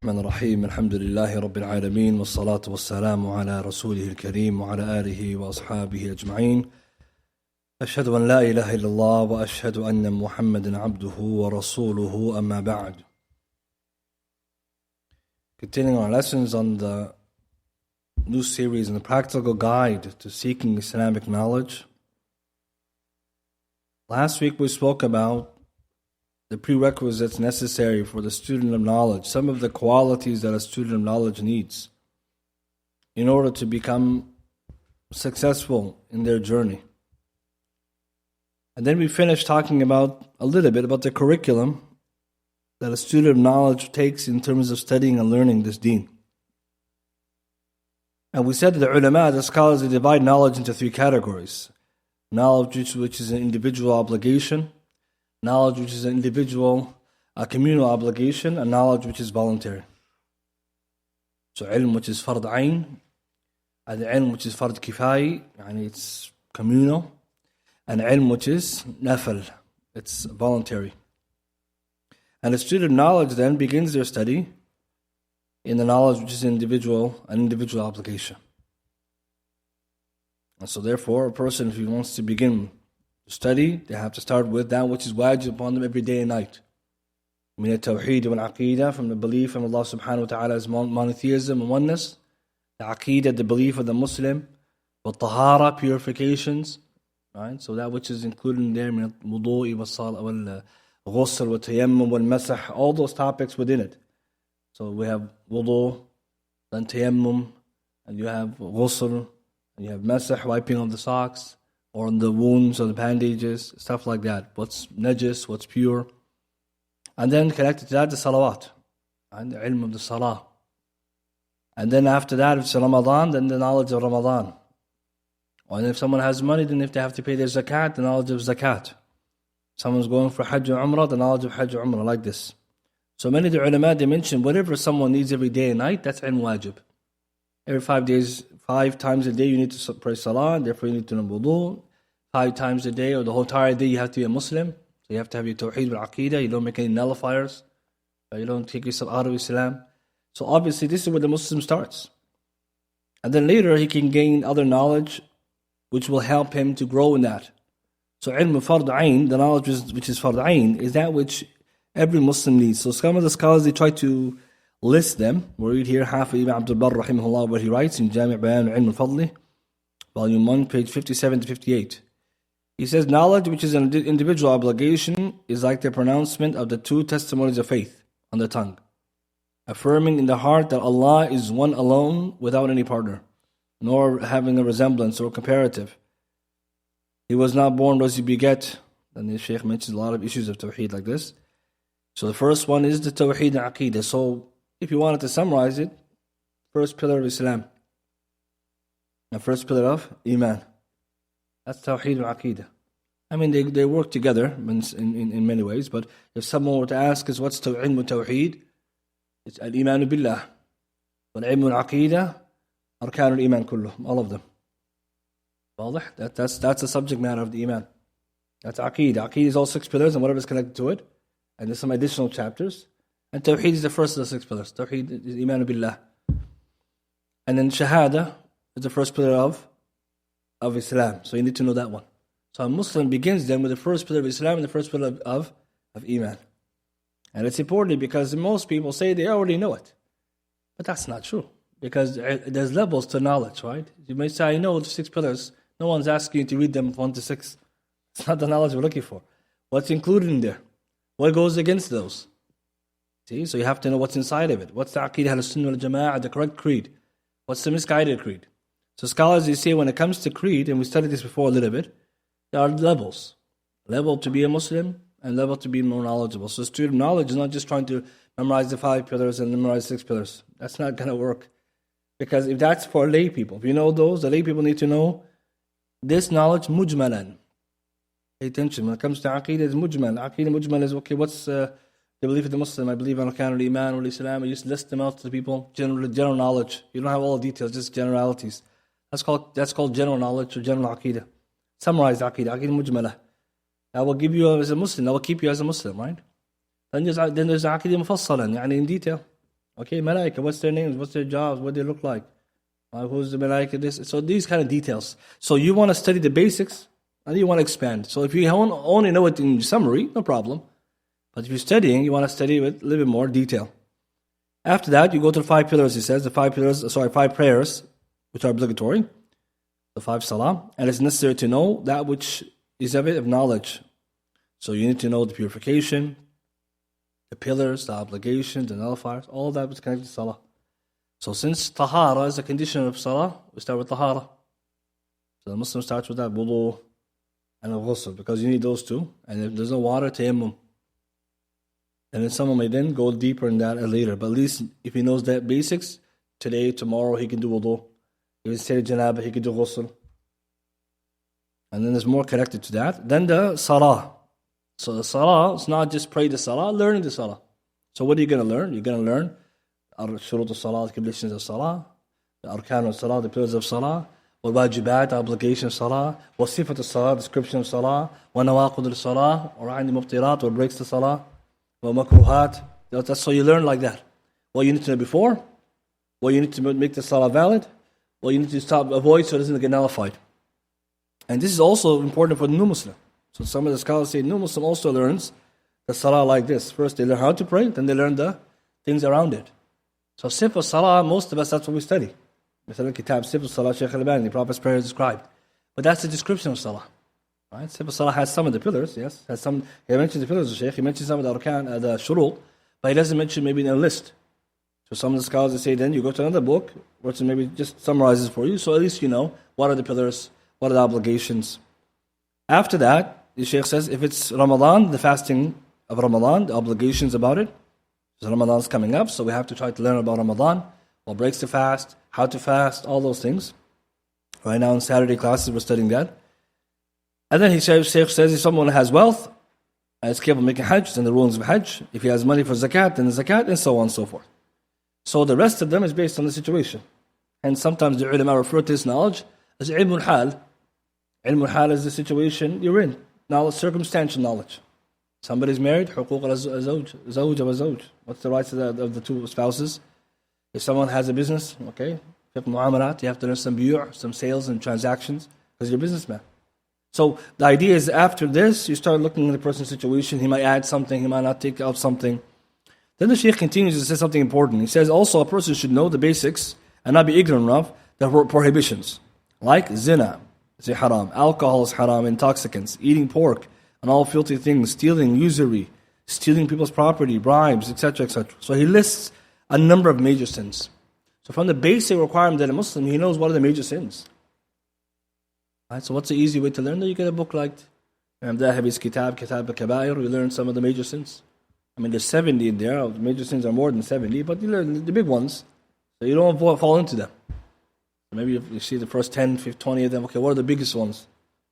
الرحمن الرحيم الحمد لله رب العالمين والصلاة والسلام على رسوله الكريم وعلى آله وأصحابه أجمعين أشهد أن لا إله إلا الله وأشهد أن محمدا عبده ورسوله أما بعد. Continuing our lessons on the new series on the practical guide to seeking Islamic knowledge. Last week we spoke about the prerequisites necessary for the student of knowledge, some of the qualities that a student of knowledge needs in order to become successful in their journey. And then we finished talking about a little bit about the curriculum that a student of knowledge takes in terms of studying and learning this deen. And we said that the ulama, the scholars, they divide knowledge into three categories. Knowledge which is an individual obligation, knowledge which is an individual, a communal obligation, and knowledge which is voluntary. So ilm which is fard ayn, and ilm which is fard kifai, yani it's communal, and ilm which is nafal, it's voluntary. And a student of knowledge then begins their study in the knowledge which is an individual obligation. And so therefore, a person, if he wants to begin study, they have to start with that which is wajib upon them every day and night. Min al-tawheed wal-aqeedah, from the belief in Allah subhanahu wa ta'ala's monotheism and oneness, the aqeedah, the belief of the Muslim, wal-tahara, purifications, right? So that which is included in there, min al-wudu'i wal-ghusl wal-tayammum wal-masah, all those topics within it. So we have wudu, then tayammum, and you have ghusl, and you have masah, wiping of the socks, or on the wounds or the bandages, stuff like that. What's najis, what's pure. And then connected to that, the salawat, and the ilm of the salah. And then after that, if it's Ramadan, then the knowledge of Ramadan. And if someone has money, then if they have to pay their zakat, the knowledge of zakat. Someone's going for Hajj or Umrah, the knowledge of Hajj or Umrah, like this. So many of the ulama, they mention whatever someone needs every day and night, that's ilm wajib. Every 5 days, 5 times a day you need to pray salah, therefore you need to know wudu. 5 times a day or the whole entire day you have to be a Muslim. So you have to have your tawheed wal aqeedah, you don't make any nullifiers, you don't take yourself out of Islam. So obviously this is where the Muslim starts. And then later he can gain other knowledge which will help him to grow in that. So ilm fard ayn, the knowledge which is fard ayn, is that which every Muslim needs. So some of the scholars, they try to list them. We'll read here Hafiz bin Abdul rahimahullah, what he writes in Jami' Bayan Ilm al-Fadli, volume 1, page 57 to 58. He says, knowledge which is an individual obligation is like the pronouncement of the 2 testimonies of faith on the tongue, affirming in the heart that Allah is one alone without any partner, nor having a resemblance or comparative. He was not born, nor does he beget. And the Shaykh mentions a lot of issues of tawheed like this. So the first one is the tawheed and aqeedah. So if you wanted to summarize it, first pillar of Islam, the first pillar of Iman. That's tawheed and aqeedah. I mean, they work together in many ways, but if someone were to ask us what's ilm tawheed, it's al-iman billah. But ilm al-aqeedah, arkan al-iman kulluh, all of them. That's the subject matter of the iman. That's aqeedah. Aqeedah is all 6 pillars and whatever is connected to it. And there's some additional chapters. And tawheed is the first of the 6 pillars. Tawheed is iman billah. And then shahada is the first pillar of Islam. So you need to know that one. So a Muslim begins then with the first pillar of Islam and the first pillar of Iman. And it's important because most people say they already know it. But that's not true. Because there's levels to knowledge, right? You may say, I know the 6 pillars. No one's asking you to read them 1 to 6. It's not the knowledge we're looking for. What's included in there? What goes against those? See, so you have to know what's inside of it. What's the Aqeedah al-Sunnah wal-Jama'ah, the correct creed? What's the misguided creed? So scholars, they say when it comes to creed, and we studied this before a little bit, there are levels. Level to be a Muslim and level to be more knowledgeable. So student knowledge is not just trying to memorize the 5 pillars and memorize 6 pillars. That's not going to work. Because if that's for lay people, if you know those, the lay people need to know this knowledge mujmalan. Pay attention. When it comes to aqeedah, it's mujmal. Aqeedah mujmal is, okay, what's the belief of the Muslim? I believe in arkan al-iman wal-islam. You just list them out to the people. General knowledge. You don't have all the details, just generalities. That's called general knowledge or general aqeedah. Summarized aqeedah, aqeedah mujmalah. That will give you as a Muslim, that will keep you as a Muslim, right? Then there's aqeedah mufassalan, يعني in detail. Okay, malaika, what's their names? What's their jobs? What do they look like? Who's the malaika? This. So these kind of details. So you want to study the basics, and you want to expand. So if you only know it in summary, no problem. But if you're studying, you want to study with a little bit more detail. After that, you go to the 5 pillars, he says, 5 prayers, which are obligatory, the 5 salah, and it's necessary to know that which is a bit of knowledge. So you need to know the purification, the pillars, the obligations, the nullifiers, all that is connected to salah. So since tahara is a condition of salah, we start with tahara. So the Muslim starts with that, wudu and al-ghusl, because you need those two, and if there's no water, tayammum. And then someone may then go deeper in that later. But at least if he knows that basics, today, tomorrow, he can do wudu. If he's said janaba, he can do ghusl. And then there's more connected to that. Then the salah. So the salah is not just pray the salah, learning the salah. So what are you going to learn? You're going to learn shurut al-salah, the conditions of salah, the arkan al-salah, the pillars of salah, wal-wajibat, the obligation of salah, wa-sifat al-salah, description of salah, wa-nawaqud al-salah, or the mubtirat, what breaks the salah, wa-makruhat. That's so you learn like that. What you need to know before, what you need to make the salah valid, what you need to avoid so it doesn't get nullified. And this is also important for the new Muslim. So some of the scholars say new Muslim also learns the salah like this. First they learn how to pray, then they learn the things around it. So simple salah, most of us, that's what we study. مثلا kitab simple salah, Shaykh al-Albani, the Prophet's prayer is described. But that's the description of salah. Right? Simple salah has some of the pillars, yes. Has some. He mentions the pillars of Shaykh, he mentions some of the arkan, the shurut, but he doesn't mention maybe in a list. So some of the scholars say then you go to another book, which maybe just summarizes for you, so at least you know what are the pillars, what are the obligations. After that, the Shaykh says, if it's Ramadan, the fasting of Ramadan, the obligations about it. So Ramadan's coming up, so we have to try to learn about Ramadan, what breaks the fast, how to fast, all those things. Right now in Saturday classes, we're studying that. And then Shaykh says, if someone has wealth, and is capable of making Hajj, then the rulings of Hajj. If he has money for zakat, then the zakat, and so on and so forth. So the rest of them is based on the situation. And sometimes the ulama refer to this knowledge as ilm al-hal. Ilm al-hal is the situation you're in. Knowledge, circumstantial knowledge. Somebody's married, حقوق الزوج, زوج وزوج. What's the rights of the two spouses? If someone has a business, okay, fiqh mu'amalat, you have to learn some buyu', some sales and transactions, because you're a businessman. So the idea is after this, you start looking at the person's situation. He might add something, he might not take out something. Then the Shaykh continues to say something important. He says also a person should know the basics and not be ignorant of the prohibitions. Like zina, it's haram, alcohol is haram, intoxicants, eating pork, and all filthy things, stealing, usury, stealing people's property, bribes, etc., etc. So he lists a number of major sins. So from the basic requirement that a Muslim, he knows what are the major sins. Right, so what's the easy way to learn that? You get a book like Dhahabi's Kitab al-Kabair, you learn some of the major sins. I mean, there's 70 in there. The major sins are more than 70, but you learn the big ones, so you don't fall into them. Maybe if you see the first 10, 15, 20 of them, okay, what are the biggest ones?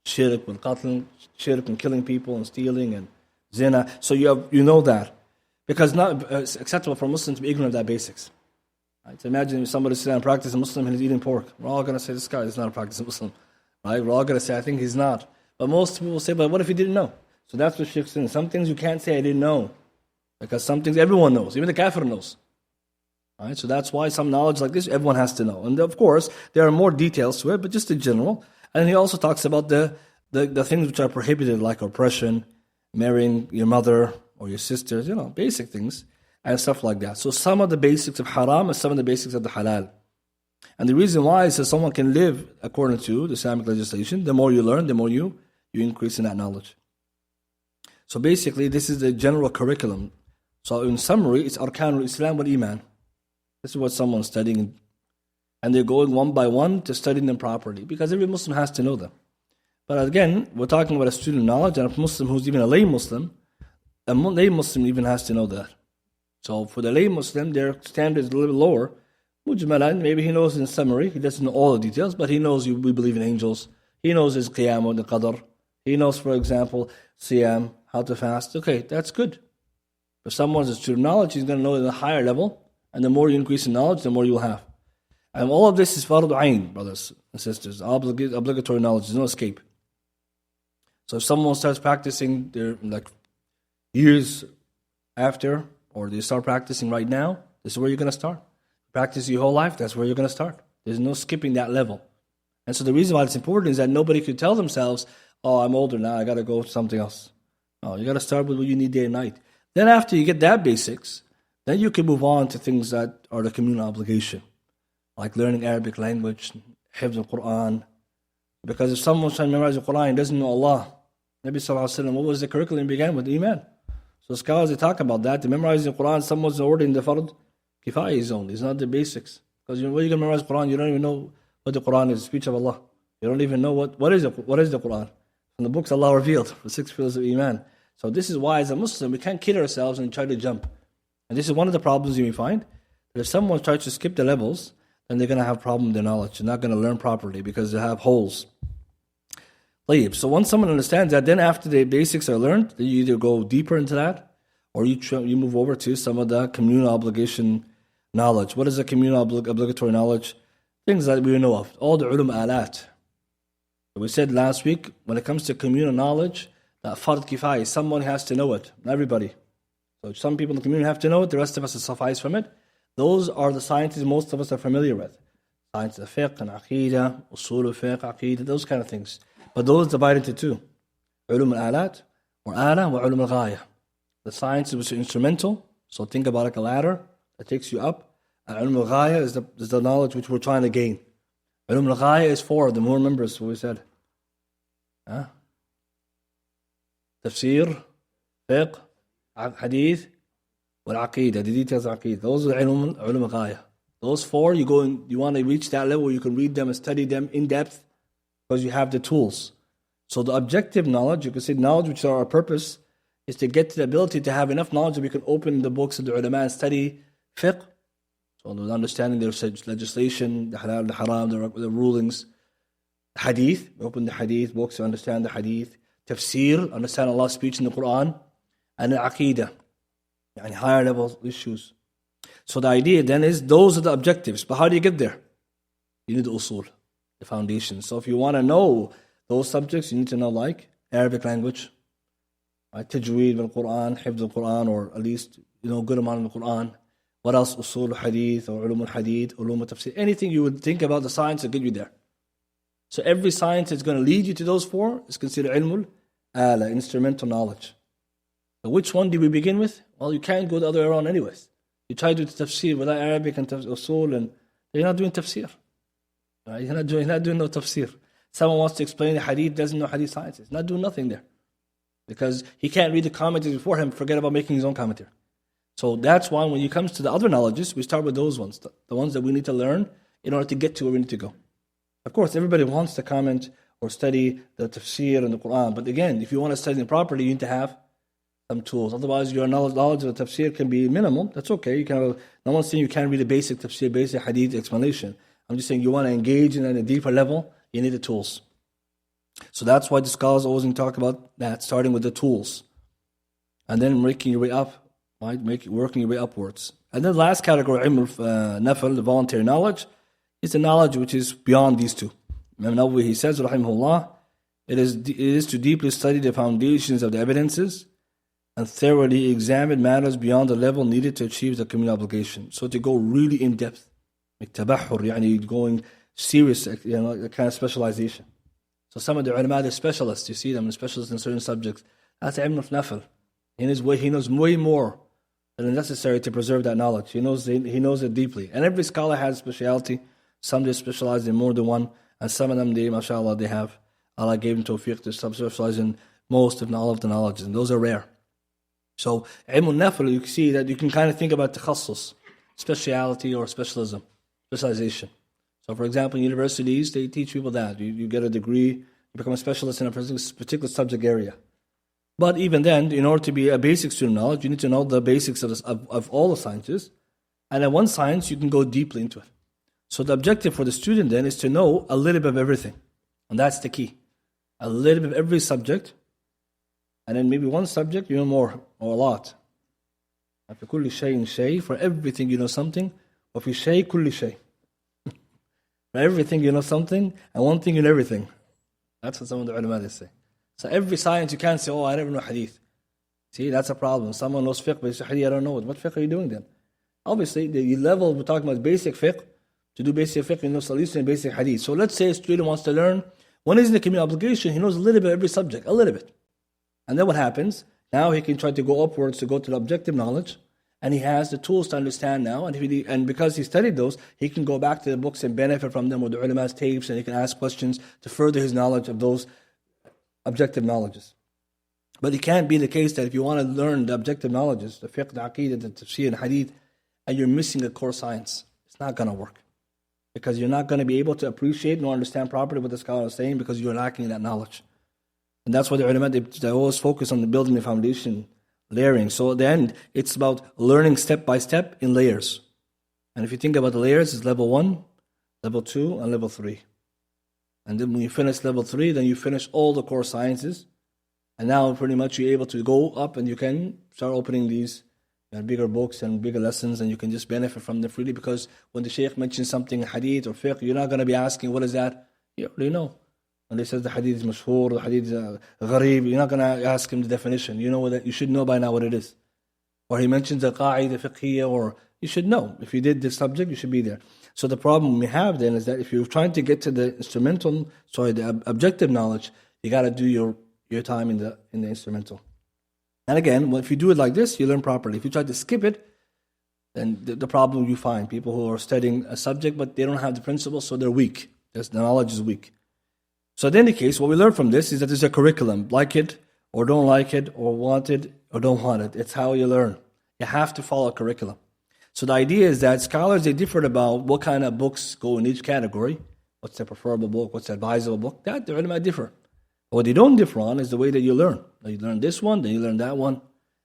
Shirk and qatl, shirk and killing people and stealing and zina. So you know that. Because it's acceptable for Muslims to be ignorant of that basics. Right? So imagine if somebody sitting and practicing Muslim and he's eating pork. We're all going to say, this guy is not a practicing Muslim. Right? We're all going to say, I think he's not. But most people will say, but what if he didn't know? So that's what Sheikh's saying. Some things you can't say, I didn't know. Because some things everyone knows, even the kafir knows. Right? So that's why some knowledge like this, everyone has to know. And of course, there are more details to it, but just in general. And he also talks about the things which are prohibited, like oppression, marrying your mother or your sisters, basic things, and stuff like that. So some of the basics of haram and some of the basics of the halal. And the reason why is that someone can live according to the Islamic legislation. The more you learn, the more you increase in that knowledge. So basically, this is the general curriculum. So in summary, it's Arkanul Islam wal Iman. This is what someone's studying. And they're going one by one to study them properly. Because every Muslim has to know them. But again, we're talking about a student knowledge, and a Muslim who's even a lay Muslim even has to know that. So for the lay Muslim, their standard is a little lower. Mujmalan, maybe he knows in summary, he doesn't know all the details, but he knows we believe in angels. He knows his qiyam and the qadr. He knows, for example, siyam, how to fast. Okay, that's good. If someone's a student knowledge, he's going to know at a higher level, and the more you increase in knowledge, the more you'll have. And all of this is fardu ayn, brothers and sisters, obligatory knowledge. There's no escape. So if someone starts practicing their years after, or they start practicing right now, This is where you're going to start. Practice your whole life, that's where you're going to start. There's no skipping that level. And so the reason why it's important is that nobody could tell themselves, oh, I'm older now, I got to go to something else. No, you got to start with what you need day and night. Then after you get that basics, then you can move on to things that are the communal obligation, like learning Arabic language, hifz al-Quran. Because if someone's trying to memorize the Quran and doesn't know Allah, Nabi Sallallahu Alaihi Wasallam, what was the curriculum? It began with Iman. So scholars, they talk about that. To memorize the Quran, someone's already in the Fard Kifaya zone. It's not the basics. Because when you're going to memorize the Quran, you don't even know what the Quran is, the speech of Allah. You don't even know what is the Quran. From the books Allah revealed, the 6 pillars of Iman. So this is why as a Muslim, we can't kid ourselves and try to jump. And this is one of the problems you may find, that if someone tries to skip the levels, then they're going to have a problem with their knowledge. They're not going to learn properly because they have holes. So once someone understands that, then after the basics are learned, then you either go deeper into that, or you move over to some of the communal obligation knowledge. What is the communal obligatory knowledge? Things that we know of. All the ulum alat. We said last week, when it comes to communal knowledge, that fard kifaya, someone has to know it, not everybody. So some people in the community have to know it, the rest of us will suffice from it. Those are the sciences most of us are familiar with. Science of fiqh and aqidah, usul fiqh, aqidah, those kind of things. But those divide into two. Ulum al-alat, or ala, wa ulum al-ghaya. The sciences which are instrumental, so think about like a ladder that takes you up. And ulum al-ghaya is the knowledge which we're trying to gain. Ulum al-ghaya is 4 of them. Who remembers what we said? Tafsir, fiqh, hadith, wal-aqidah, the details of aqidah. Those are ulum al-ghaya. Those 4, you want to reach that level where you can read them and study them in depth because you have the tools. So the objective knowledge, you can say knowledge which are our purpose, is to get to the ability to have enough knowledge that we can open the books of the ulama and study fiqh. So the understanding their legislation, the halal, the haram, the rulings. Hadith, we open the hadith books to understand the hadith. Tafsir, understand Allah's speech in the Quran. And the aqidah, and higher level issues. So the idea then is, those are the objectives. But how do you get there? You need the usul, the foundation. So if you want to know those subjects, you need to know like Arabic language, right? Tajweed bil Quran, hifz al Quran, or at least good amount of the Quran. What else? Usul hadith or ulum al hadith, ulum al tafsir. Anything you would think about the science will get you there. So every science is going to lead you to those 4 is considered ilmul ala, instrumental knowledge. So which one do we begin with? Well, you can't go the other way around anyways. You try to do tafsir without Arabic and usul, and you're not doing tafsir. Right? You're not doing no tafsir. Someone wants to explain the hadith, doesn't know hadith sciences. Not doing nothing there. Because he can't read the commentaries before him, forget about making his own commentary. So that's why when it comes to the other knowledges, we start with those ones, the ones that we need to learn in order to get to where we need to go. Of course, everybody wants to comment or study the tafsir and the Quran, but again, if you want to study them properly, you need to have some tools. Otherwise, your knowledge of the tafsir can be minimal. That's okay. You can have, no one's saying you can't read a basic tafsir, basic hadith explanation. I'm just saying you want to engage in a deeper level, you need the tools. So that's why the scholars always talk about that, starting with the tools. And then making your way up, right? Working your way upwards. And then the last category, ilm nafl, the voluntary knowledge, is the knowledge which is beyond these two. Imam Nawawi, he says, rahimahullah, it is to deeply study the foundations of the evidences and thoroughly examine matters beyond the level needed to achieve the communal obligation. So to go really in depth, like tabahur, yani going serious, kind of specialization. So some of the ulama, they're specialists, you see them, specialists in certain subjects. That's ilm of nafl. He knows way more than is necessary to preserve that knowledge. He knows it deeply. And every scholar has speciality. Some they specialize in more than one, and some of them, mashallah, they have, Allah gave them tawfiq to specialize in most, if not all of the knowledge, and those are rare. So, ilm al-nafl, you can see that you can kind of think about takhassus, speciality or specialization. So, for example, in universities, they teach people that. You get a degree, you become a specialist in a particular subject area. But even then, in order to be a basic student knowledge, you need to know the basics of all the sciences. And in one science, you can go deeply into it. So the objective for the student then is to know a little bit of everything. And that's the key. A little bit of every subject. And then maybe one subject, you know more, or a lot. For everything you know something. وَفِي شَيْءٍ كُلِّ شَيْءٍ. For everything you know something, and one thing you know everything. That's what some of the ulama say. So every science you can't say, I never know hadith. See, that's a problem. Someone knows fiqh, but he says, hadith, I don't know it. What fiqh are you doing then? Obviously, the level we're talking about basic fiqh. To do basic fiqh, he knows at least in basic hadith. So let's say a student wants to learn, when he's in the community obligation, he knows a little bit of every subject, a little bit. And then what happens? Now he can try to go upwards to go to the objective knowledge, and he has the tools to understand now, and because he studied those, he can go back to the books and benefit from them with the ulama's tapes, and he can ask questions to further his knowledge of those objective knowledges. But it can't be the case that if you want to learn the objective knowledges, the fiqh, the aqidah, the tafsir, and hadith, and you're missing a core science, it's not going to work. Because you're not going to be able to appreciate nor understand properly what the scholar is saying because you're lacking that knowledge. And that's why the ulama, they always focus on the building the foundation, layering. So at the end, it's about learning step by step in layers. And if you think about the layers, it's level 1, level 2, and level 3. And then when you finish level 3, then you finish all the core sciences. And now pretty much you're able to go up and you can start opening these bigger books and bigger lessons, and you can just benefit from them freely, because when the shaykh mentions something, hadith or fiqh, you're not going to be asking, what is that? You already know. When they say the hadith is mashhoor, the hadith is gharib, you're not going to ask him the definition. You know what you should know by now what it is. Or he mentions a qa'idah fiqhiyya, or you should know. If you did this subject, you should be there. So the problem we have then is that if you're trying to get to the the objective knowledge, you got to do your time in the instrumental. And again, if you do it like this, you learn properly. If you try to skip it, then the problem you find, people who are studying a subject, but they don't have the principles, so they're weak. The knowledge is weak. So in any case, what we learn from this is that there's a curriculum. Like it, or don't like it, or want it, or don't want it. It's how you learn. You have to follow a curriculum. So the idea is that scholars, they differ about what kind of books go in each category. What's the preferable book? What's the advisable book? That the ulama differ. What they don't differ on is the way that you learn. You learn this one, then you learn that one.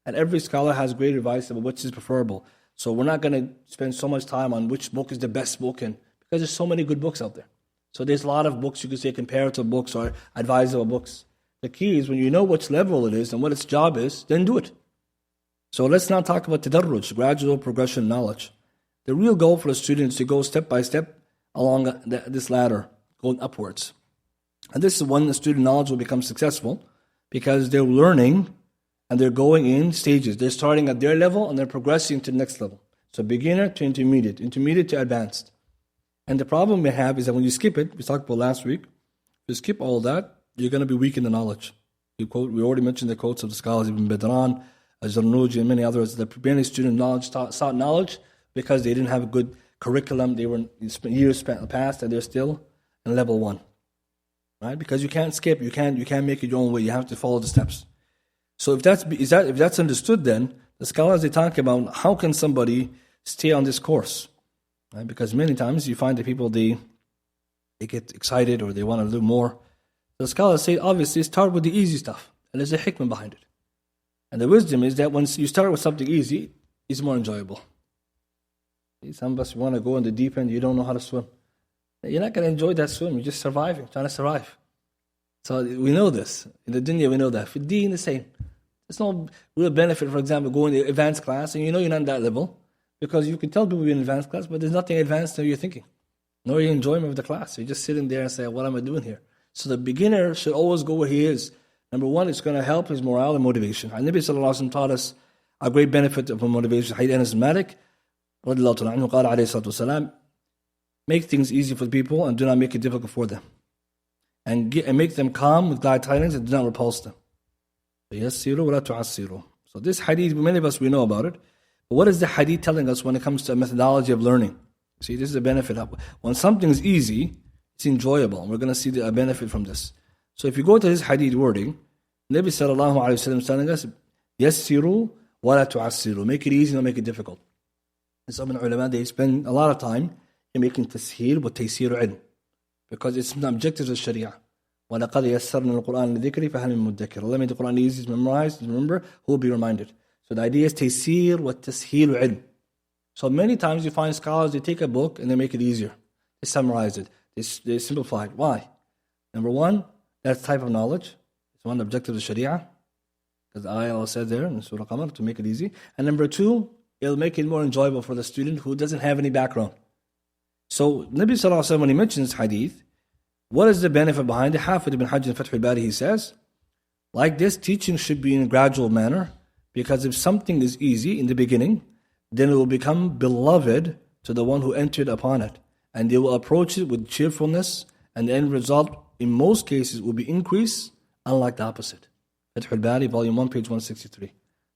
And every scholar has great advice about which is preferable. So we're not going to spend so much time on which book is the best book, and because there's so many good books out there. So there's a lot of books, you could say comparative books or advisable books. The key is when you know which level it is and what its job is, then do it. So let's not talk about tadarruj, gradual progression knowledge. The real goal for the student is to go step by step along this ladder, going upwards. And this is when the student knowledge will become successful, because they're learning and they're going in stages. They're starting at their level and they're progressing to the next level. So beginner to intermediate, intermediate to advanced. And the problem we have is that when you skip it, we talked about last week, if you skip all that, you're going to be weak in the knowledge. We already mentioned the quotes of the scholars, Ibn Badran, Zarnuji, and many others. The many student knowledge sought knowledge because they didn't have a good curriculum. They were years spent past and they're still in level 1. Right? Because you can't skip, you can't make it your own way. You have to follow the steps. So if that's understood, then the scholars, they talk about how can somebody stay on this course, right? Because many times you find that people they get excited or they want to do more. The scholars say obviously start with the easy stuff, and there's a hikmah behind it. And the wisdom is that once you start with something easy, it's more enjoyable. Some of us want to go in the deep end, you don't know how to swim. You're not going to enjoy that swim. You're just surviving, trying to survive. So we know this. In the dunya, we know that. For deen, the same. There's no real benefit, for example, going to advanced class, and you know you're not in that level, because you can tell people you're in advanced class, but there's nothing advanced in your thinking, nor your enjoyment of the class. You're just sitting there and say, what am I doing here? So the beginner should always go where he is. Number one, it's going to help his morale and motivation. And Nabi sallallahu alaihi wasallam taught us a great benefit of motivation. Hadith Anas bin Malik, radiallahu ta'ala anhu, qala alayhi salatu wasalam, make things easy for people and do not make it difficult for them. And make them calm with glad tidings and do not repulse them. So this hadith, many of us, we know about it. But what is the hadith telling us when it comes to a methodology of learning? See, this is a benefit. When something is easy, it's enjoyable. And we're going to see a benefit from this. So if you go to his hadith wording, Nabi sallallahu alayhi wa sallam is telling us, yassiru wa la tu'assiru. Make it easy, don't make it difficult. And some ulama, they spend a lot of time in making tasheer wa taysir ilm, because it's an objective of Sharia. وَلَقَدْ يَسَّرْنَا الْقُرْآنَ لِذِكْرِ فَهَلْ مِن مُدَّكِرٍ. Allah made the Quran easy to memorize, to remember, who will be reminded. So the idea is taysir wa tasheer ilm. So many times you find scholars, they take a book and they make it easier. They summarize it. They simplify it. Why? Number one, that's type of knowledge. It's one objective of Sharia, because the ayah Allah said there in Surah Qamar to make it easy. And number two, it'll make it more enjoyable for the student who doesn't have any background. So Nabi sallallahu alaihi wasallam, when he mentions hadith, what is the benefit behind it? Hafid ibn Hajj in Fath al-Bari, he says, like this, teaching should be in a gradual manner, because if something is easy in the beginning, then it will become beloved to the one who entered upon it. And they will approach it with cheerfulness, and the end result, in most cases, will be increase, unlike the opposite. Fath al-Bari, volume 1, page 163. It's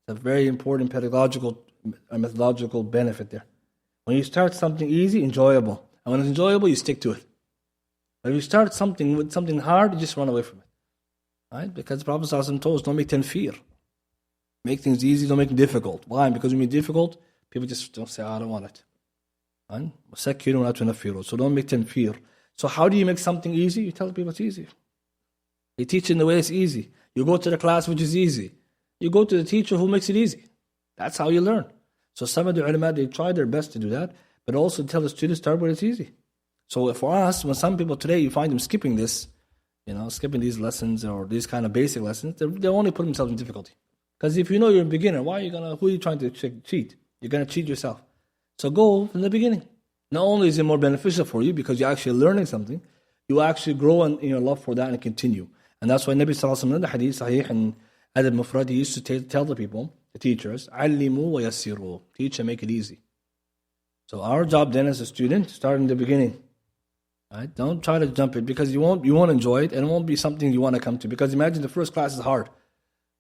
a very important pedagogical, methodological benefit there. When you start something easy, enjoyable. And when it's enjoyable, you stick to it. But if you start something with something hard, you just run away from it. Right? Because the Prophet ﷺ told us, don't make tanfir. Make things easy, don't make them difficult. Why? Because when you make it difficult, people just don't say, I don't want it. Right? So don't make tanfir. So how do you make something easy? You tell people it's easy. You teach in the way it's easy. You go to the class which is easy. You go to the teacher who makes it easy. That's how you learn. So some of the ulama, they try their best to do that, but also tell the students, start where it's easy. So for us, when some people today, you find them skipping this, skipping these lessons or these kind of basic lessons, they only put themselves in difficulty. Because if you know you're a beginner, who are you trying to cheat? You're going to cheat yourself. So go from the beginning. Not only is it more beneficial for you because you're actually learning something, you actually grow in your love for that and continue. And that's why Nabi Sallallahu Alaihi Wasallam in the hadith, Sahih and Adab Mufrad, he used to tell the people, the teachers, Allimu wa yassiru. Teach and make it easy. So our job then as a student, start in the beginning. Right? Don't try to jump it because you won't enjoy it and it won't be something you want to come to. Because imagine the first class is hard.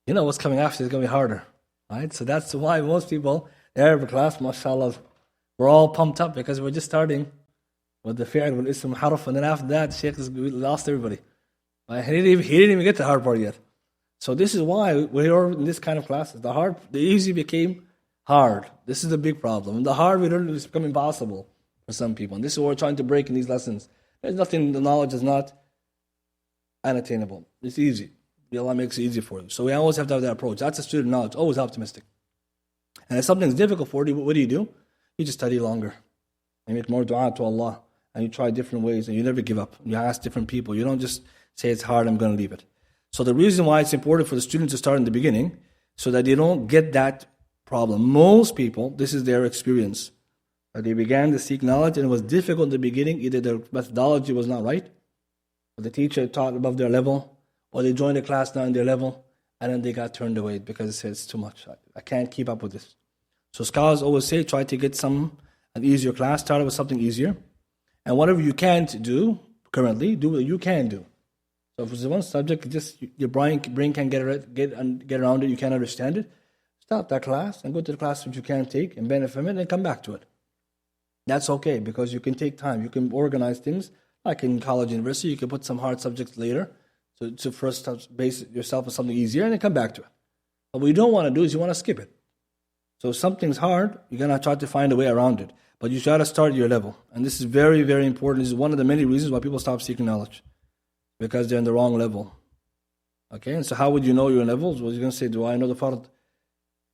You know what's coming after is going to be harder. Right? So that's why most people, the Arabic class, mashallah, we're all pumped up because we're just starting with the fi'l wal ism harf, and then after that, Shaykh has lost everybody. Right? He didn't even get to the hard part yet. So this is why we're in this kind of classes. The easy became hard. This is the big problem. And the hard we learn is become impossible for some people. And this is what we're trying to break in these lessons. There's nothing, the knowledge is not unattainable. It's easy. Allah makes it easy for you. So we always have to have that approach. That's a student knowledge, always optimistic. And if something's difficult for you, what do? You just study longer. You make more dua to Allah. And you try different ways. And you never give up. You ask different people. You don't just say it's hard, I'm going to leave it. So the reason why it's important for the students to start in the beginning, so that they don't get that problem. Most people, this is their experience. They began to seek knowledge and it was difficult in the beginning. Either their methodology was not right, or the teacher taught above their level, or they joined a class not in their level, and then they got turned away because it said it's too much. I can't keep up with this. So scholars always say, try to get an easier class, start with something easier. And whatever you can't do currently, do what you can do. So if it's one subject, just your brain can't get around it, you can't understand it, stop that class and go to the class which you can take and benefit from it and come back to it. That's okay because you can take time. You can organize things like in college, university. You can put some hard subjects later to first base yourself on something easier and then come back to it. But what you don't want to do is you want to skip it. So if something's hard, you're going to try to find a way around it. But you try to start your level. And this is very, very important. This is one of the many reasons why people stop seeking knowledge. Because they're in the wrong level. Okay, and so how would you know your levels? Well, you're going to say, do I know the fard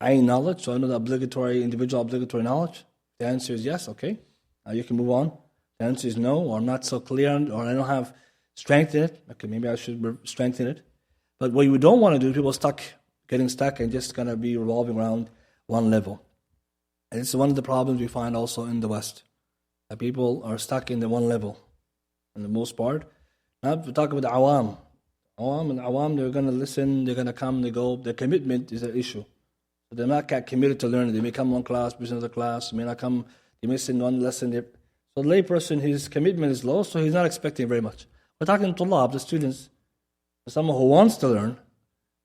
ayn knowledge? Do I know the individual obligatory knowledge? The answer is yes, okay. Now you can move on. The answer is no, or I'm not so clear, or I don't have strength in it. Okay, maybe I should strengthen it. But what you don't want to do is people getting stuck and just going to be revolving around one level. And it's one of the problems we find also in the West. That people are stuck in the one level, for the most part. Now, if we talk about the awam. Awam, they're going to listen, they're going to come, they go. Their commitment is an issue. So they're not committed to learning. They may come one class, miss another class, may not come, they miss in one lesson. So the layperson, his commitment is low, so he's not expecting very much. We're talking to tulab, the students. Someone who wants to learn,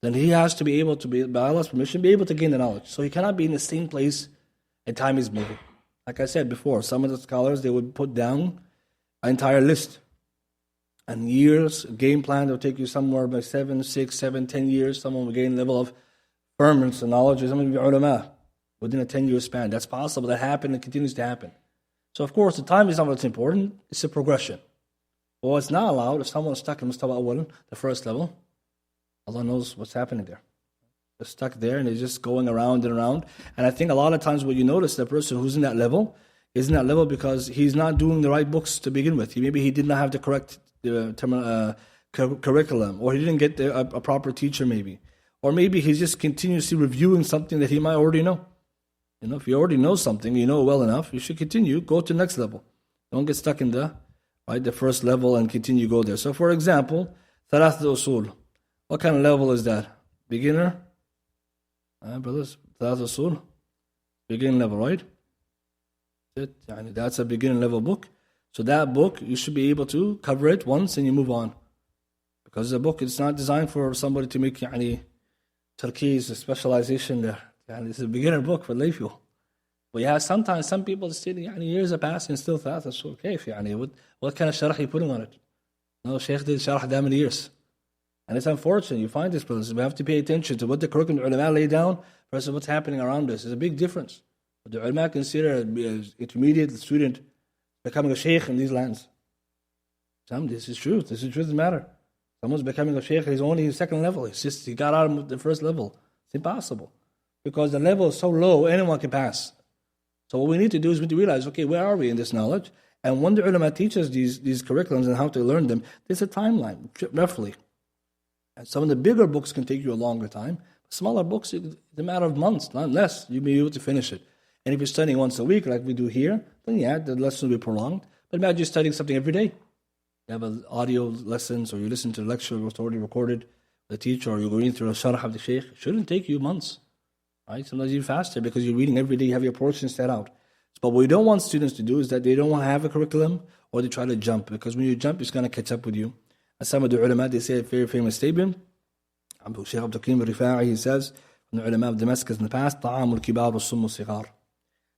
then he has to be able to, by Allah's permission, be able to gain the knowledge. So he cannot be in the same place and time is moving. Like I said before, some of the scholars, they would put down an entire list. And years, game plan, will take you somewhere by 7, 6, 7, 10 years. Someone will gain a level of firmness and knowledge. Someone will be ulama within a 10-year span. That's possible. That happened and continues to happen. So, of course, the time is not what's important. It's a progression. Well, it's not allowed if someone's stuck in Mustawa Awwal, the first level. Allah knows what's happening there. They're stuck there and they're just going around and around. And I think a lot of times what you notice, the person who's in that level is in that level because he's not doing the right books to begin with. Maybe he did not have the correct curriculum, or he didn't get a proper teacher maybe. Or maybe he's just continuously reviewing something that he might already know. If you already know something, you know well enough, you should continue, go to the next level. Don't get stuck in the first level and continue go there. So for example, Thalath al-Usul. What kind of level is that? Beginner? Brothers, Thalath al-Usul? Beginning level, right? That's a beginning level book. So that book, you should be able to cover it once and you move on. Because the book, it's not designed for somebody to make Turkey's specialization there. It's a beginner book for lay people. But yeah, sometimes some people still, years are passing and still thought, that's okay. What kind of sharh are you putting on it? No, Shaykh did sharh that many years. And it's unfortunate, you find this, brothers. We have to pay attention to what the curriculum ulama lay down versus what's happening around us. There's a big difference. But the ulama consider an intermediate student becoming a shaykh in these lands. This is truth. This is truth of the matter. Someone's becoming a shaykh, he's only second level. He got out of the first level. It's impossible. Because the level is so low, anyone can pass. So what we need to do is we need to realize, okay, where are we in this knowledge? And when the ulama teaches these curriculums and how to learn them, there's a timeline, roughly. And some of the bigger books can take you a longer time. Smaller books, it's a matter of months, not less. You'll be able to finish it. And if you're studying once a week, like we do here, then yeah, the lesson will be prolonged. But imagine you're studying something every day. You have audio lessons, or you listen to a lecture that's already recorded, the teacher, or you're going through a sharh of the shaykh. It shouldn't take you months. Right? Sometimes even faster because you're reading every day, you have your portions set out. But what we don't want students to do is that they don't want to have a curriculum or they try to jump, because when you jump, it's going to catch up with you. And some of the ulama, they say a very famous statement. Shaykh Abdul Qaadir, he says, from the ulama of Damascus in the past, طعام الكبار والسم الصغار.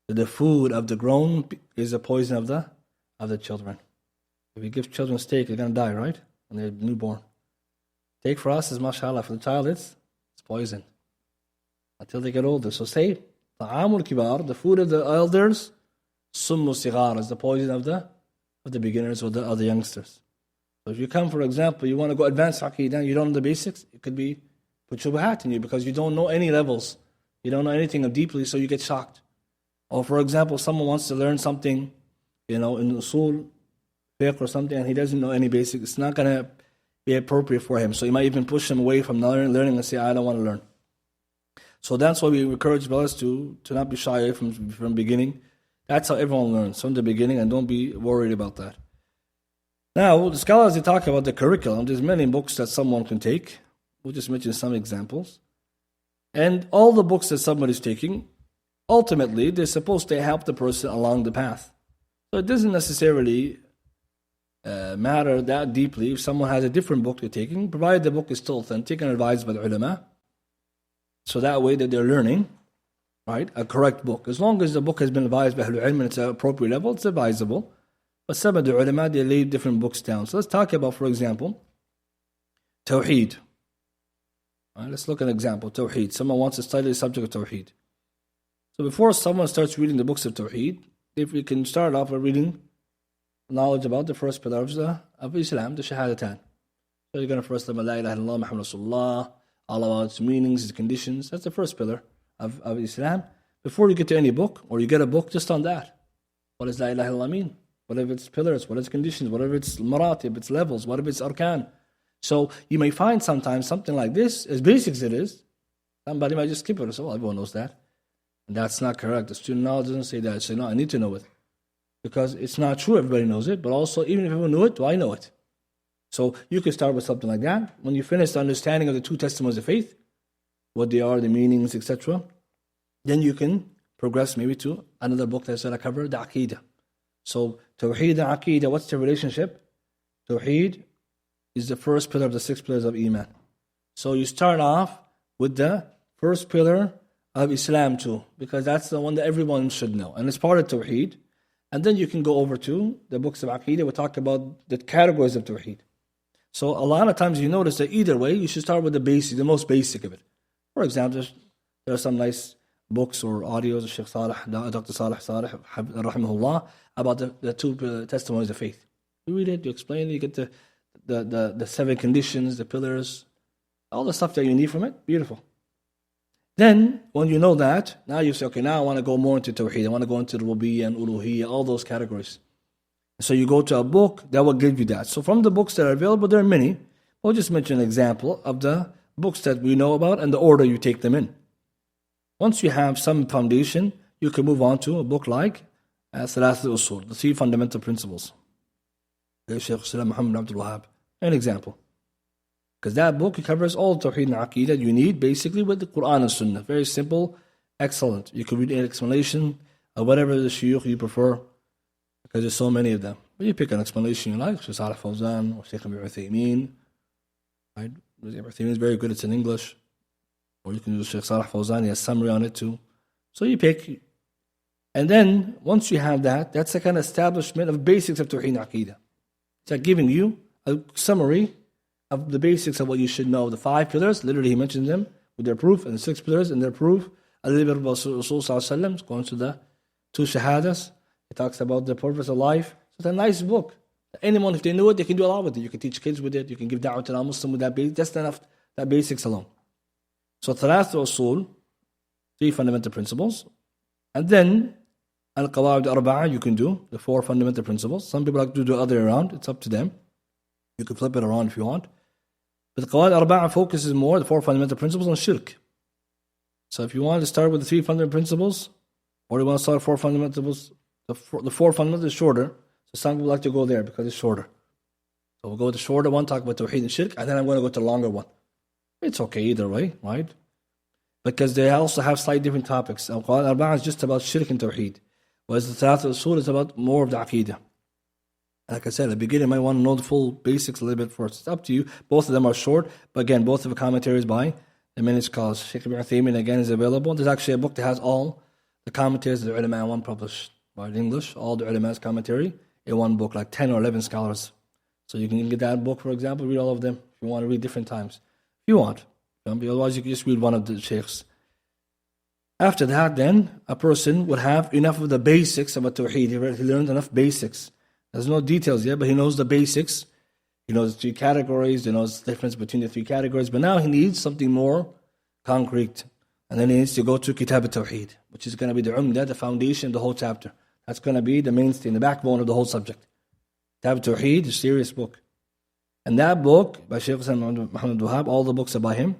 The food of the grown is the poison of the children. If you give children steak, they're going to die, right? When they're newborn. Steak for us is mashallah. For the child, it's poison. Until they get older. So say, طعام الكبار, the food of the elders, سم الصغار is the poison of the beginners or the youngsters. So if you come, for example, you want to go advanced aqeedah, you don't know the basics, it could be put shubahat in you because you don't know any levels. You don't know anything deeply, so you get shocked. Or for example, someone wants to learn something, in usul, fiqh or something, and he doesn't know any basics. It's not going to be appropriate for him. So you might even push him away from learning and say, I don't want to learn. So that's why we encourage brothers to not be shy from beginning. That's how everyone learns, from the beginning, and don't be worried about that. Now, the scholars, they talk about the curriculum. There's many books that someone can take. We'll just mention some examples. And all the books that somebody's taking, ultimately, they're supposed to help the person along the path. So it doesn't necessarily matter that deeply if someone has a different book they're taking, provided the book is still authentic and advised by the ulama. So that way that they're learning, right, a correct book. As long as the book has been advised by Ahlul Ilm and it's at an appropriate level, it's advisable. But some of the ulama, they lay different books down. So let's talk about, for example, Tawheed. Let's look at an example, Tawheed. Someone wants to study the subject of Tawheed. So before someone starts reading the books of Tawheed, if we can start off by reading knowledge about the first pillar of Islam, the Shahadatan. So you're going to first learn La ilaha illallah, Muhammad Rasulullah, all about its meanings, its conditions. That's the first pillar of Islam. Before you get to any book, or you get a book just on that. What does La ilaha illallah mean? What are its pillars? What are its conditions? What are its maratib, its levels? What are its arkan? So you may find sometimes something like this, as basic as it is, somebody might just skip it and say, well, everyone knows that. And that's not correct. The student knowledge doesn't say that. Say, no, I need to know it. Because it's not true everybody knows it, but also even if everyone knew it, do I know it? So you can start with something like that. When you finish the understanding of the two testimonies of faith, what they are, the meanings, etc., then you can progress maybe to another book that's going to cover the Aqidah. So Tawheed and Aqidah, what's the relationship? Tawheed is the first pillar of the 6 pillars of Iman. So you start off with the first pillar of Islam too, because that's the one that everyone should know. And it's part of Tawheed. And then you can go over to the books of Aqidah. We talk about the categories of Tawheed. So a lot of times you notice that either way, you should start with the basic, the most basic of it. For example, there are some nice books or audios of Sheikh Salih, Dr. Salih, rahimahullah, about the two testimonies of faith. You read it, you explain it, you get the 7 conditions, the pillars, all the stuff that you need from it. Beautiful. Then, when you know that, now you say, okay, now I want to go more into Tawheed. I want to go into Rububiyyah and Uluhiyyah, all those categories. So you go to a book that will give you that. So from the books that are available, there are many. We'll just mention an example of the books that we know about and the order you take them in. Once you have some foundation, you can move on to a book like Thalath al-Usul, the 3 fundamental principles. Shaykh Sulaymaan bin Abdul, an example. Because that book covers all Tawheed and Aqidah you need, basically with the Quran and Sunnah. Very simple excellent. You could read an explanation of whatever the shuyukh you prefer, because there's so many of them. But you pick an explanation you like, Shaykh Salih Fawzan or Shaykh Ibn Uthaymeen. Right? Ibn Uthaymeen is very good, it's in English. Or you can use Shaykh Salih Fawzan, he has summary on it too. So you pick. And then, once you have that, that's a kind of establishment of basics of Tawheed and Aqeedah. It's like giving you a summary of the basics of what you should know. The 5 pillars, literally he mentions them with their proof, and the 6 pillars and their proof. A little bit about Rasul Sallallahu Alaihi Wasallam, going to the 2 shahadas. He talks about the purpose of life. So it's a nice book. Anyone, if they know it, they can do a lot with it. You can teach kids with it. You can give da'wah to a Muslim with that basic. That's enough, that basics alone. So Thalath Usul, 3 fundamental principles. And then Al-Qawaid Arba'ah, you can do the 4 fundamental principles. Some people like to do the other way around. It's up to them. You can flip it around if you want. But the Qawaid Arba'ah focuses more, the 4 fundamental principles, on shirk. So if you want to start with the 3 fundamental principles, or you want to start with 4 fundamentals, the 4 fundamentals is shorter. So some people like to go there because it's shorter. So we'll go with the shorter one, talk about Tawheed and Shirk, and then I'm going to go to the longer one. It's okay either way, right? Because they also have slightly different topics. Al-Qawaid Arba'ah is just about Shirk and Tawheed, whereas the Thalath Usul is about more of the Aqeedah. Like I said, at the beginning, you might want to know the full basics a little bit first. It's up to you. Both of them are short, but again, both of the commentaries by the many scholars. Shaykh Ibn Uthaymeen, again, is available. There's actually a book that has all the commentaries of the ulama in one, published in English, all the ulama's commentary in one book, like 10 or 11 scholars. So you can get that book, for example, read all of them if you want to read different times. If you want. Otherwise, you can just read one of the sheikhs. After that, then, a person would have enough of the basics about Tawheed. He learned enough basics. There's no details yet, but he knows the basics. He knows the 3 categories. He knows the difference between the 3 categories. But now he needs something more concrete. And then he needs to go to Kitab al-Tawheed, which is going to be the Umdah, the foundation of the whole chapter. That's going to be the mainstay, the backbone of the whole subject. Kitab al-Tawheed is a serious book. And that book, by Shaykh Muhammad Wahab, all the books are by him,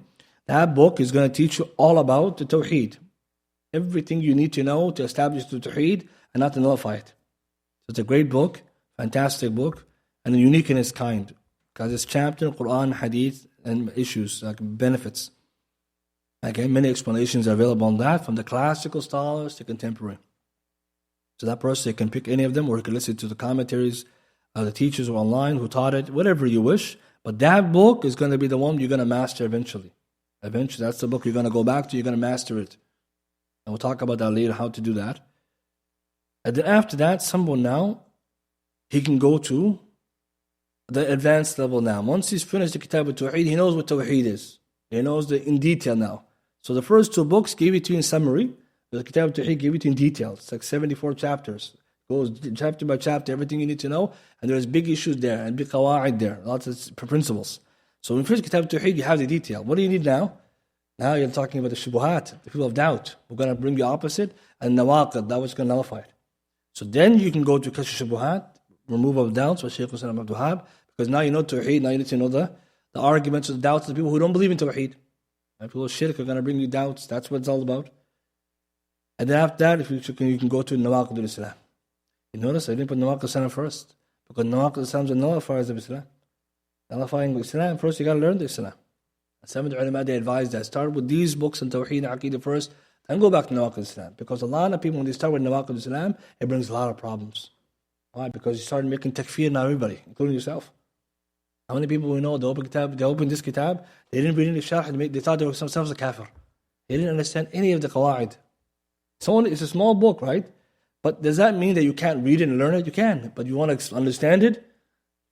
that book is going to teach you all about the Tawheed. Everything you need to know to establish the Tawheed and not to nullify it. So it's a great book, fantastic book, and unique in its kind. Because it's chapter, Quran, Hadith, and issues, like benefits. Again, many explanations are available on that, from the classical scholars to contemporary. So that person can pick any of them, or he can listen to the commentaries of the teachers who are online who taught it, whatever you wish. But that book is going to be the one you're going to master eventually. Eventually, that's the book you're going to go back to, you're going to master it. And we'll talk about that later, how to do that. And then after that, someone now, he can go to the advanced level now. Once he's finished the Kitab al-Tawheed, he knows what Tawheed is. He knows in detail now. So the first 2 books give it to you in summary. The Kitab al-Tawheed give it to you in detail. It's like 74 chapters. It goes chapter by chapter, everything you need to know. And there's big issues there, and big qawaid there, lots of principles. So when you finish Kitab al-Tawheed, you have the detail. What do you need now? Now you're talking about the shubuhat, the people of doubt. We're going to bring the opposite, and nawaqid, that was going to nullify it. So then you can go to Kashf shubuhat, removal of doubts, by Shaykh Ibn Abdul, because now you know Tawheed, now you need to know the arguments of the doubts of the people who don't believe in Tawheed. People of shirk are going to bring you doubts. That's what it's all about. And then after that, if you can go to Nawaqid al-Islam. You notice I didn't put Nawaqid al-Islam first, because Nawaqid al-Islam is a nullifiers of Islam. Nullifying Islam, first you got to learn the Islam. And some of the ulama, they advise that start with these books on Tawheed and Aqeedah first, then go back to Nawaqid al-Islam. Because a lot of people, when they start with Nawaqid al-Islam, it brings a lot of problems. Why? Because you start making takfir on everybody, including yourself. How many people we know, they open this kitab, they didn't read any sharh, they thought they were themselves a kafir. They didn't understand any of the qawaid. It's a small book, right? But does that mean that you can't read it and learn it? You can, but you want to understand it?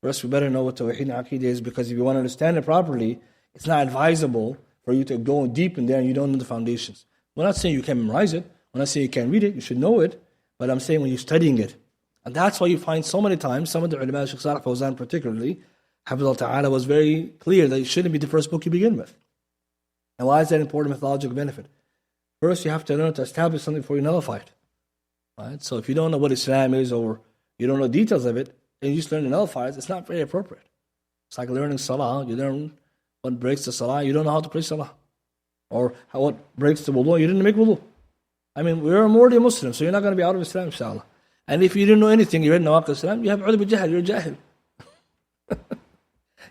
First, we better know what Tawheed and Aqeedah is, because if you want to understand it properly, it's not advisable for you to go deep in there and you don't know the foundations. We're not saying you can't memorize it. We're not saying you can't read it. You should know it. But I'm saying when you're studying it. And that's why you find so many times, some of the ulama, Shaykh Salih Fawzan particularly, Hafidhullah Ta'ala, was very clear that it shouldn't be the first book you begin with. And why is that important methodological benefit? First, you have to learn to establish something before you nullify it. Right? So if you don't know what Islam is, or you don't know details of it, and you just learn to nullify it, it's not very appropriate. It's like learning Salah. You learn what breaks the Salah, you don't know how to pray Salah. Or what breaks the wudu, you didn't make wudu. I mean, we're already a Muslim, so you're not going to be out of Islam, inshallah. And if you didn't know anything, you read Nawaqid Islam, you have udhr bi-jahl, you're jahil.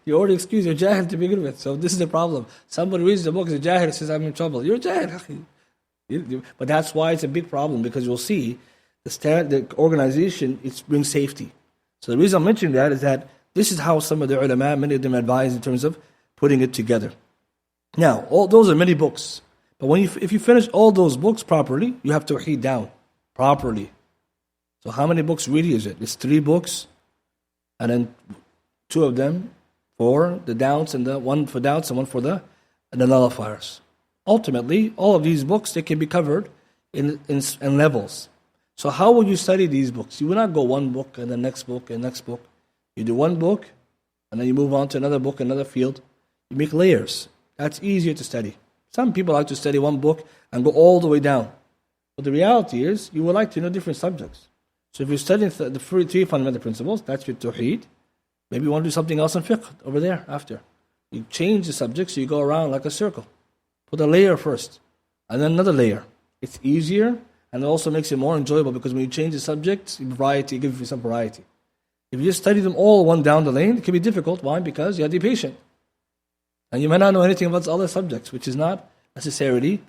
You already excused, you're jahil to begin with. So this is the problem. Somebody reads the book, is a jahil, says, I'm in trouble. You're jahil, akhi. But that's why it's a big problem, because you'll see the organization, it brings safety. So the reason I'm mentioning that is that this is how some of the ulama, many of them advise in terms of putting it together. Now, all those are many books. But if you finish all those books properly, you have Tawheed down properly. So how many books really is it? It's 3 books, and then 2 of them for the doubts, and the one for doubts and one for the nullifiers. Ultimately, all of these books, they can be covered in levels. So how will you study these books? You will not go one book and the next book and next book. You do one book, and then you move on to another book, another field. You make layers. That's easier to study. Some people like to study one book and go all the way down. But the reality is, you would like to know different subjects. So if you're studying the 3 fundamental principles, that's your Tawheed. Maybe you want to do something else in fiqh over there after. You change the subject, so you go around like a circle. Put a layer first, and then another layer. It's easier, and it also makes it more enjoyable, because when you change the subject, variety, it gives you some variety. If you just study them all one down the lane, it can be difficult. Why? Because you have to be patient. And you may not know anything about other subjects, which is not necessarily,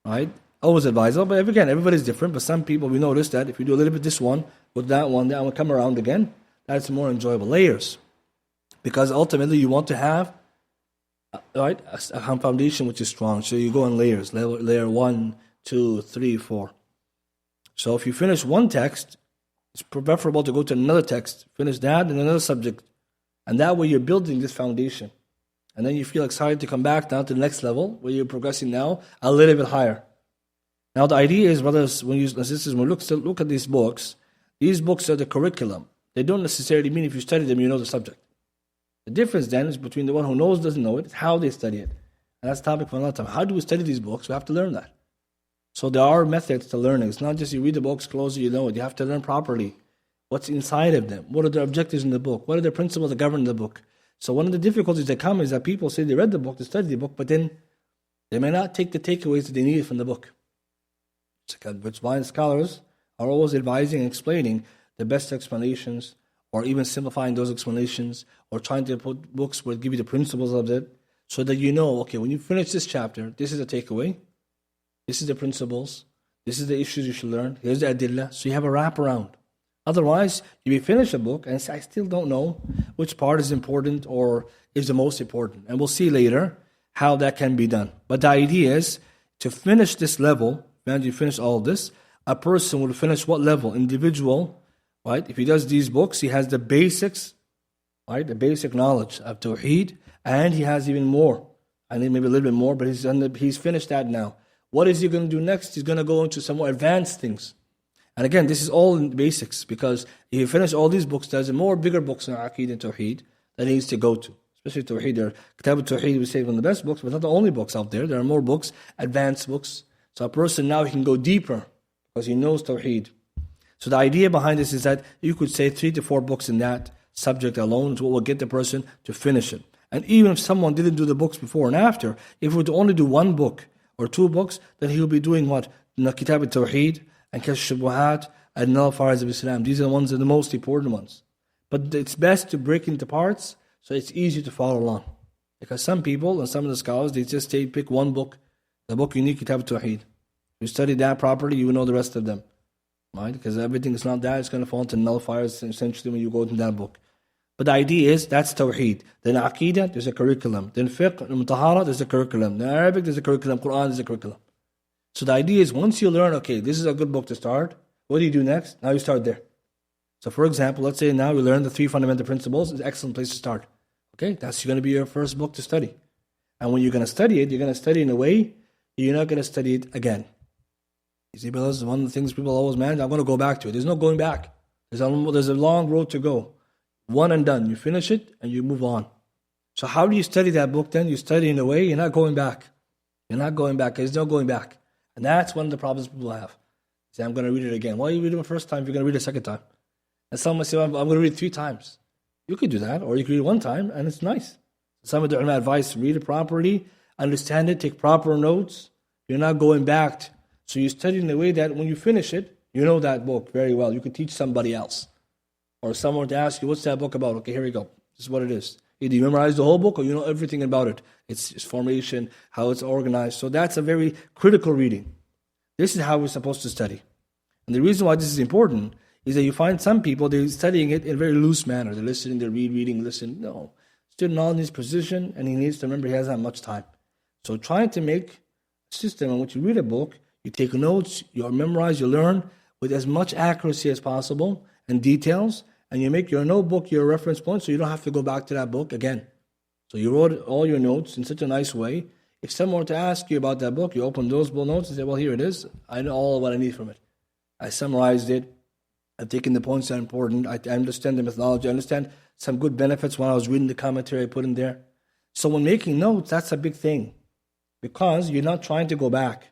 right, always advisable. But again, everybody's different. But some people, we notice that if you do a little bit this one, with that one, then will come around again, that's more enjoyable. Layers. Because ultimately you want to have, right, a foundation which is strong. So you go in layers. Layer 1, 2, 3, 4. So if you finish one text, it's preferable to go to another text, finish that and another subject. And that way you're building this foundation. And then you feel excited to come back down to the next level, where you're progressing now a little bit higher. Now the idea is, brothers, when you look at these books are the curriculum. They don't necessarily mean if you study them, you know the subject. The difference then is between the one who knows, doesn't know it, it's how they study it. And that's the topic for another time. How do we study these books? We have to learn that. So there are methods to learning. It's not just you read the books, close it, you know it. You have to learn properly. What's inside of them? What are their objectives in the book? What are the principles that govern the book? So one of the difficulties that come is that people say they read the book, they studied the book, but then they may not take the takeaways that they need from the book. Which why scholars are always advising and explaining the best explanations, or even simplifying those explanations, or trying to put books where give you the principles of it, so that you know, okay, when you finish this chapter, this is the takeaway, this is the principles, this is the issues you should learn, here's the adillah, so you have a wraparound. Otherwise, you may finish a book and say, I still don't know which part is important or is the most important. And we'll see later how that can be done. But the idea is to finish this level, and you finish all of this, a person will finish what level? Individual, right? If he does these books, he has the basics, right? The basic knowledge of Tawheed, and he has even more. I think maybe a little bit more, but he's finished that now. What is he going to do next? He's going to go into some more advanced things. And again, this is all in basics, because if you finish all these books, there's more bigger books in Aqeedah and Tawheed that he needs to go to. Especially Tawheed. Kitab al-Tawheed, we say, one of the best books, but not the only books out there. There are more books, advanced books. So a person now, he can go deeper because he knows Tawheed. So the idea behind this is that you could say 3 to 4 books in that subject alone is what will get the person to finish it. And even if someone didn't do the books before and after, if we were to only do 1 book or 2 books, then he will be doing what? Kitab al-Tawheed, and Kashf Shubuhat, and Nullifiers of Islam. These are the ones that are the most important ones. But it's best to break into parts so it's easy to follow along. Because some people and some of the scholars, they just pick 1 book, the book you need, Kitab al-Tawheed. If you study that properly, you will know the rest of them. Right? Because everything is not that, it's going to fall into nullifiers essentially when you go into that book. But the idea is, that's Tawheed. Then Aqeedah, there's a curriculum. Then Fiqh, Mutahara, there's a curriculum. Then Arabic, there's a curriculum. Quran, there's a curriculum. So the idea is, once you learn, okay, this is a good book to start, what do you do next? Now you start there. So for example, let's say now you learn the 3 fundamental principles, it's an excellent place to start. Okay, that's going to be your first book to study. And when you're going to study it, you're going to study in a way, you're not going to study it again. You see, brothers, one of the things people always manage, I'm going to go back to it. There's no going back. There's a long road to go. One and done. You finish it and you move on. So how do you study that book then? You study in a way, you're not going back. You're not going back. There's no going back. And that's one of the problems people have. Say, I'm going to read it again. Why are you reading it the first time if you're going to read it a second time? And someone say, I'm going to read it 3 times. You could do that, or you could read it 1 time, and it's nice. Some of the ulama advice, read it properly, understand it, take proper notes. You're not going back. So you study in a way that when you finish it, you know that book very well. You could teach somebody else. Or someone to ask you, what's that book about? Okay, here we go. This is what it is. Either you memorize the whole book or you know everything about it. Its formation, how it's organized. So that's a very critical reading. This is how we're supposed to study. And the reason why this is important is that you find some people, they're studying it in a very loose manner. They're listening, they're reading, listen. No. Student knowledge needs precision, and he needs to remember he hasn't much time. So trying to make a system in which you read a book, you take notes, you memorize, you learn with as much accuracy as possible and details, and you make your notebook your reference point so you don't have to go back to that book again. So you wrote all your notes in such a nice way. If someone were to ask you about that book, you open those notes and say, well, here it is. I know all what I need from it. I summarized it. I've taken the points that are important. I understand the methodology. I understand some good benefits when I was reading the commentary I put in there. So when making notes, that's a big thing because you're not trying to go back.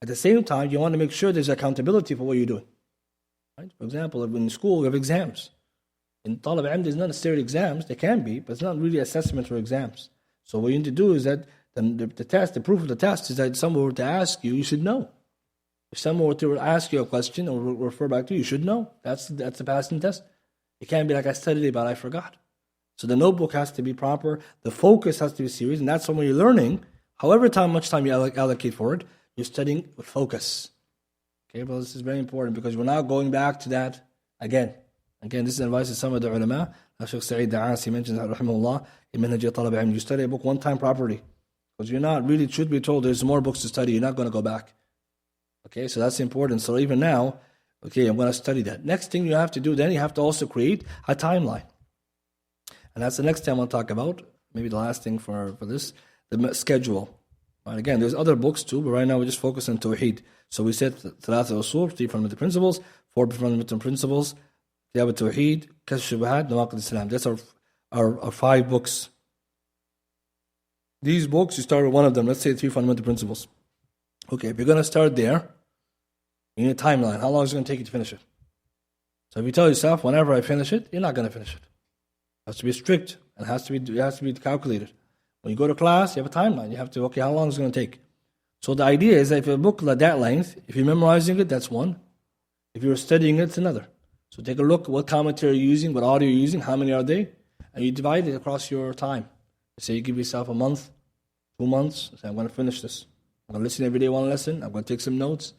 At the same time, you want to make sure there's accountability for what you're doing. Right? For example, in school, we have exams. In Talab Ilm, there's not necessarily exams. There can be, but it's not really assessments or exams. So what you need to do is that the test, the proof of the test is that if someone were to ask you, you should know. If someone were to ask you a question or refer back to you, you should know. That's the passing test. It can't be like I studied it, but I forgot. So the notebook has to be proper. The focus has to be serious, and that's when you're learning. However much time you allocate for it, you're studying with focus. Okay, but this is very important because we're now going back to that again. Again, this is advice of some of the ulama. Shaykh Sa'id Da'asi mentions, rahimahullah, in Manhaj Talab Ilm, you study a book one time properly. Because you're not really, truth be told, there's more books to study. You're not going to go back. Okay, so that's important. So even now, okay, I'm going to study that. Next thing you have to do, then you have to also create a timeline. And that's the next thing I want to talk about. Maybe the last thing for this, the schedule. Right, again, there's other books too, but right now we just focus on Tawheed. So we said Thalatha Usul, 3 fundamental principles, 4 fundamental principles, Kitab al-Tawheed, Kashf al-Shubuhat, Nawaqid al-Islam. That's our 5 books. These books, you start with one of them. Let's say 3 fundamental principles. Okay, if you're going to start there, you need a timeline. How long is it going to take you to finish it? So if you tell yourself, whenever I finish it, you're not going to finish it. It has to be strict, and it has to be calculated. When you go to class, you have a timeline. You have to, okay, how long is it going to take? So the idea is that if a book like that length, if you're memorizing it, that's one. If you're studying it, it's another. So take a look at what commentary you're using, what audio you're using, how many are they, and you divide it across your time. Say you give yourself a month, 2 months, say I'm going to finish this. I'm going to listen every day one lesson, I'm going to take some notes.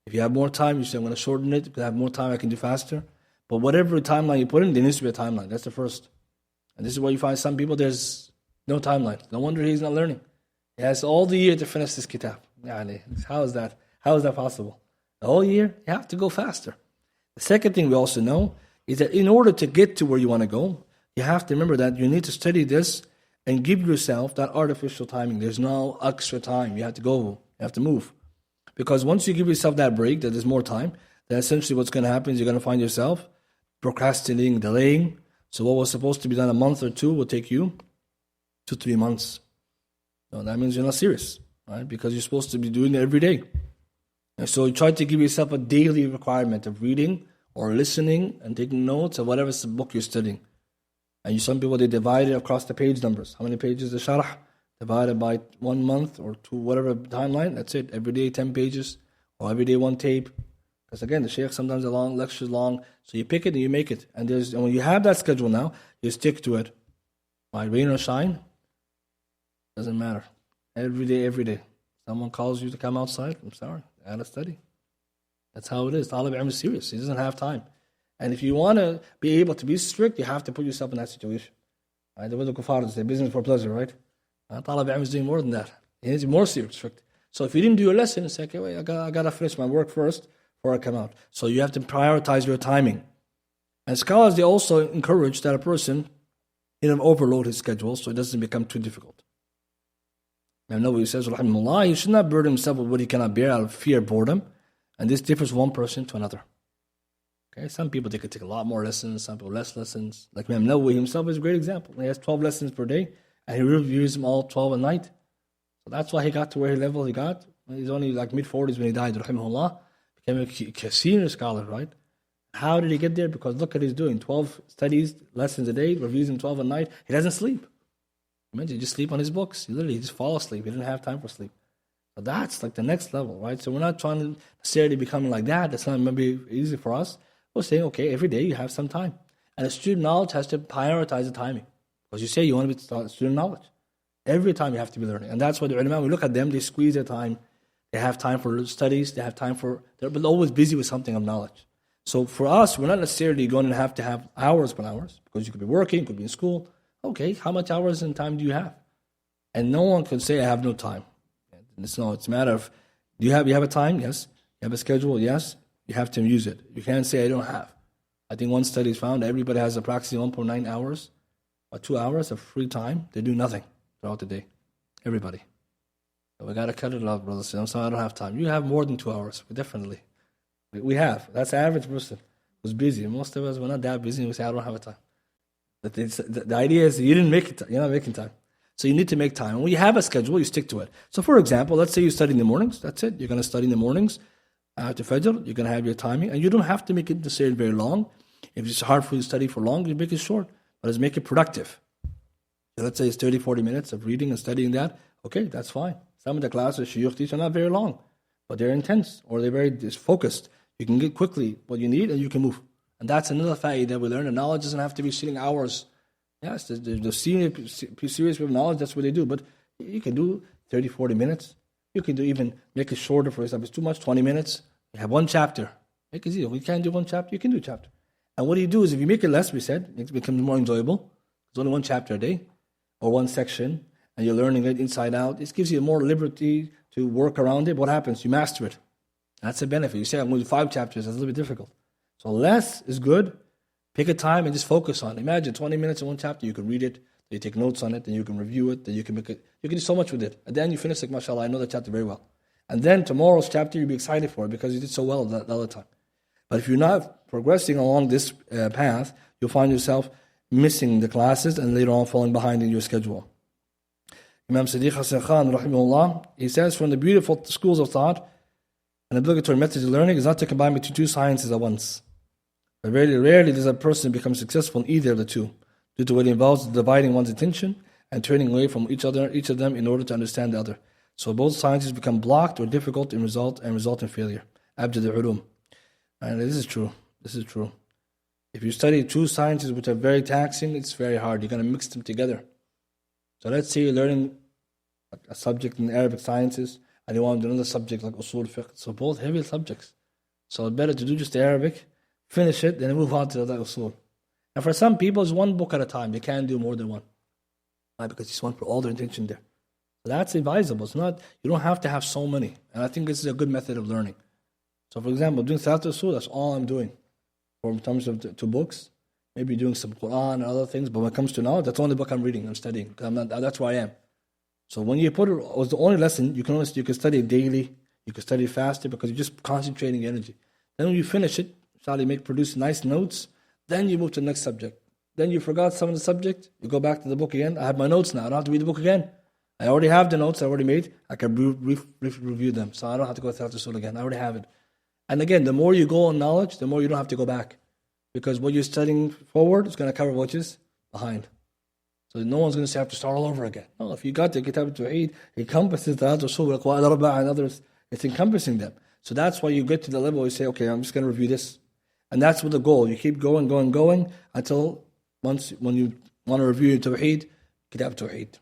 If you have more time, you say I'm going to shorten it, because I have more time, I can do faster. But whatever timeline you put in, there needs to be a timeline. That's the first. And this is where you find some people, there's no timeline. No wonder he's not learning. He has all the year to finish this kitab. How is that? How is that possible? The whole year, you have to go faster. The second thing we also know is that in order to get to where you want to go, you have to remember that you need to study this and give yourself that artificial timing. There's no extra time. You have to go. You have to move. Because once you give yourself that break, that there's more time, then essentially what's going to happen is you're going to find yourself procrastinating, delaying. So what was supposed to be done a month or 2 will take you 2 to 3 months. So that means you're not serious, right? Because you're supposed to be doing it every day. And so you try to give yourself a daily requirement of reading or listening and taking notes of whatever book you're studying. And some people, they divide it across the page numbers. How many pages is the sharh? Divided by 1 month or 2, whatever timeline. That's it. Every day 10 pages or every day 1 tape. Because again, the shaykh sometimes a long, lecture's long. So you pick it and you make it. And when you have that schedule now, you stick to it. Right? Rain or shine, doesn't matter. Every day, every day. Someone calls you to come outside, I'm sorry, I gotta study. That's how it is. Talib Ilm is serious. He doesn't have time. And if you want to be able to be strict, you have to put yourself in that situation. Right? The way the kuffar say, business for pleasure, right? Talib Ilm is doing more than that. He needs to be more serious, strict. So if you didn't do your lesson, say, okay, wait, I gotta finish my work first before I come out. So you have to prioritize your timing. And scholars, they also encourage that a person overload his schedule so it doesn't become too difficult. Imam Nawawi says, rahimahullah, he should not burden himself with what he cannot bear out of fear of boredom. And this differs from one person to another. Okay, some people, they could take a lot more lessons, some people less lessons. Like Imam Nawawi himself is a great example. He has 12 lessons per day, and he reviews them all 12 at night. So that's why he got to where level he got. He's only like mid-40s when he died, rahimahullah. Became a senior scholar, right? How did he get there? Because look at what he's doing. 12 studies, lessons a day, reviews them 12 at night. He doesn't sleep. Imagine, he just sleep on his books. He literally just fall asleep. He didn't have time for sleep. So that's like the next level, right? So we're not trying to necessarily become like that. That's not maybe easy for us. We're saying, okay, every day you have some time. And a student knowledge has to prioritize the timing. Because you say you want to be student knowledge. Every time you have to be learning. And that's why the ulama, we look at them, they squeeze their time. They have time for studies. They have time for, they're always busy with something of knowledge. So for us, we're not necessarily going to have hours upon hours, because you could be working, you could be in school. Okay, how much hours and time do you have? And no one can say, I have no time. It's a matter of, you have a time? Yes. You have a schedule? Yes. You have to use it. You can't say, I don't have. I think one study found that everybody has approximately 1.9 hours or 2 hours of free time. They do nothing throughout the day. Everybody. So we got to cut it out, brothers. I'm sorry, I don't have time. You have more than 2 hours, definitely. We have. That's the average person who's busy. Most of us, we're not that busy. We say, I don't have a time. But the idea is you didn't make it. You're not making time. So you need to make time. And when you have a schedule, you stick to it. So for example, let's say you study in the mornings. That's it. You're going to study in the mornings. After Fajr, you're going to have your timing. And you don't have to make it necessarily very long. If it's hard for you to study for long, you make it short. But let's make it productive. So let's say it's 30, 40 minutes of reading and studying that. Okay, that's fine. Some of the classes shuyukh teach are not very long, but they're intense or they're very focused. You can get quickly what you need and you can move. And that's another fa'idah that we learn. The knowledge doesn't have to be sitting hours. Yes, the serious people of knowledge, that's what they do. But you can do 30, 40 minutes. You can do even make it shorter. For example, it's too much, 20 minutes. You have one chapter. Make it easy. If you can't do one chapter, you can do a chapter. And what you do is if you make it less, we said, it becomes more enjoyable. It's only one chapter a day or one section, and you're learning it inside out. It gives you more liberty to work around it. What happens? You master it. That's a benefit. You say, I'm going to do 5 chapters. That's a little bit difficult. So less is good. Pick a time and just focus on it. Imagine 20 minutes in one chapter. You can read it, then you take notes on it, then you can review it, then you can make it. You can do so much with it. And then you finish like, mashallah, I know that chapter very well. And then tomorrow's chapter, you'll be excited for it because you did so well the other time. But if you're not progressing along this path, you'll find yourself missing the classes and later on falling behind in your schedule. Imam Siddiq Hassan Khan, rahimahullah, he says, from the beautiful schools of thought, an obligatory method of learning is not to combine between 2 sciences at once. But rarely does a person become successful in either of the two, due to what involves dividing one's attention and turning away from each of them in order to understand the other. So both sciences become blocked or difficult and result in failure. Abjad al-ulum. And this is true. This is true. If you study 2 sciences which are very taxing, it's very hard. You're going to mix them together. So let's say you're learning a subject in Arabic sciences and you want another subject like usul fiqh. So both heavy subjects. So it's better to do just the Arabic, finish it, then move on to the usul. And for some people, it's 1 book at a time. They can't do more than 1. Why? Because you just want to put all their intention there. So that's advisable. It's not, you don't have to have so many. And I think this is a good method of learning. So for example, doing Salat al-Usul, that's all I'm doing. For in terms of 2 books, maybe doing some Quran and other things, but when it comes to knowledge, that's the only book I'm reading, I'm studying. Because that's where I am. So when you put it as the only lesson, you can study it daily, you can study it faster because you're just concentrating your energy. Then when you finish it, produce nice notes, then you move to the next subject. Then you forgot some of the subject, you go back to the book again. I have my notes now, I don't have to read the book again. I already have the notes I already made, I can review them. So I don't have to go through the Sunnah again, I already have it. And again, the more you go on knowledge, the more you don't have to go back. Because what you're studying forward is going to cover what is behind. So no one's going to say, I have to start all over again. No, if you got the Kitab al-Tawheed, it encompasses the Usul, Al-Qawaid al-Arba'a and others, it's encompassing them. So that's why you get to the level where you say, okay, I'm just going to review this. And that's what the goal. You keep going until when you want to review your Tawheed, Kitab al-Tawheed.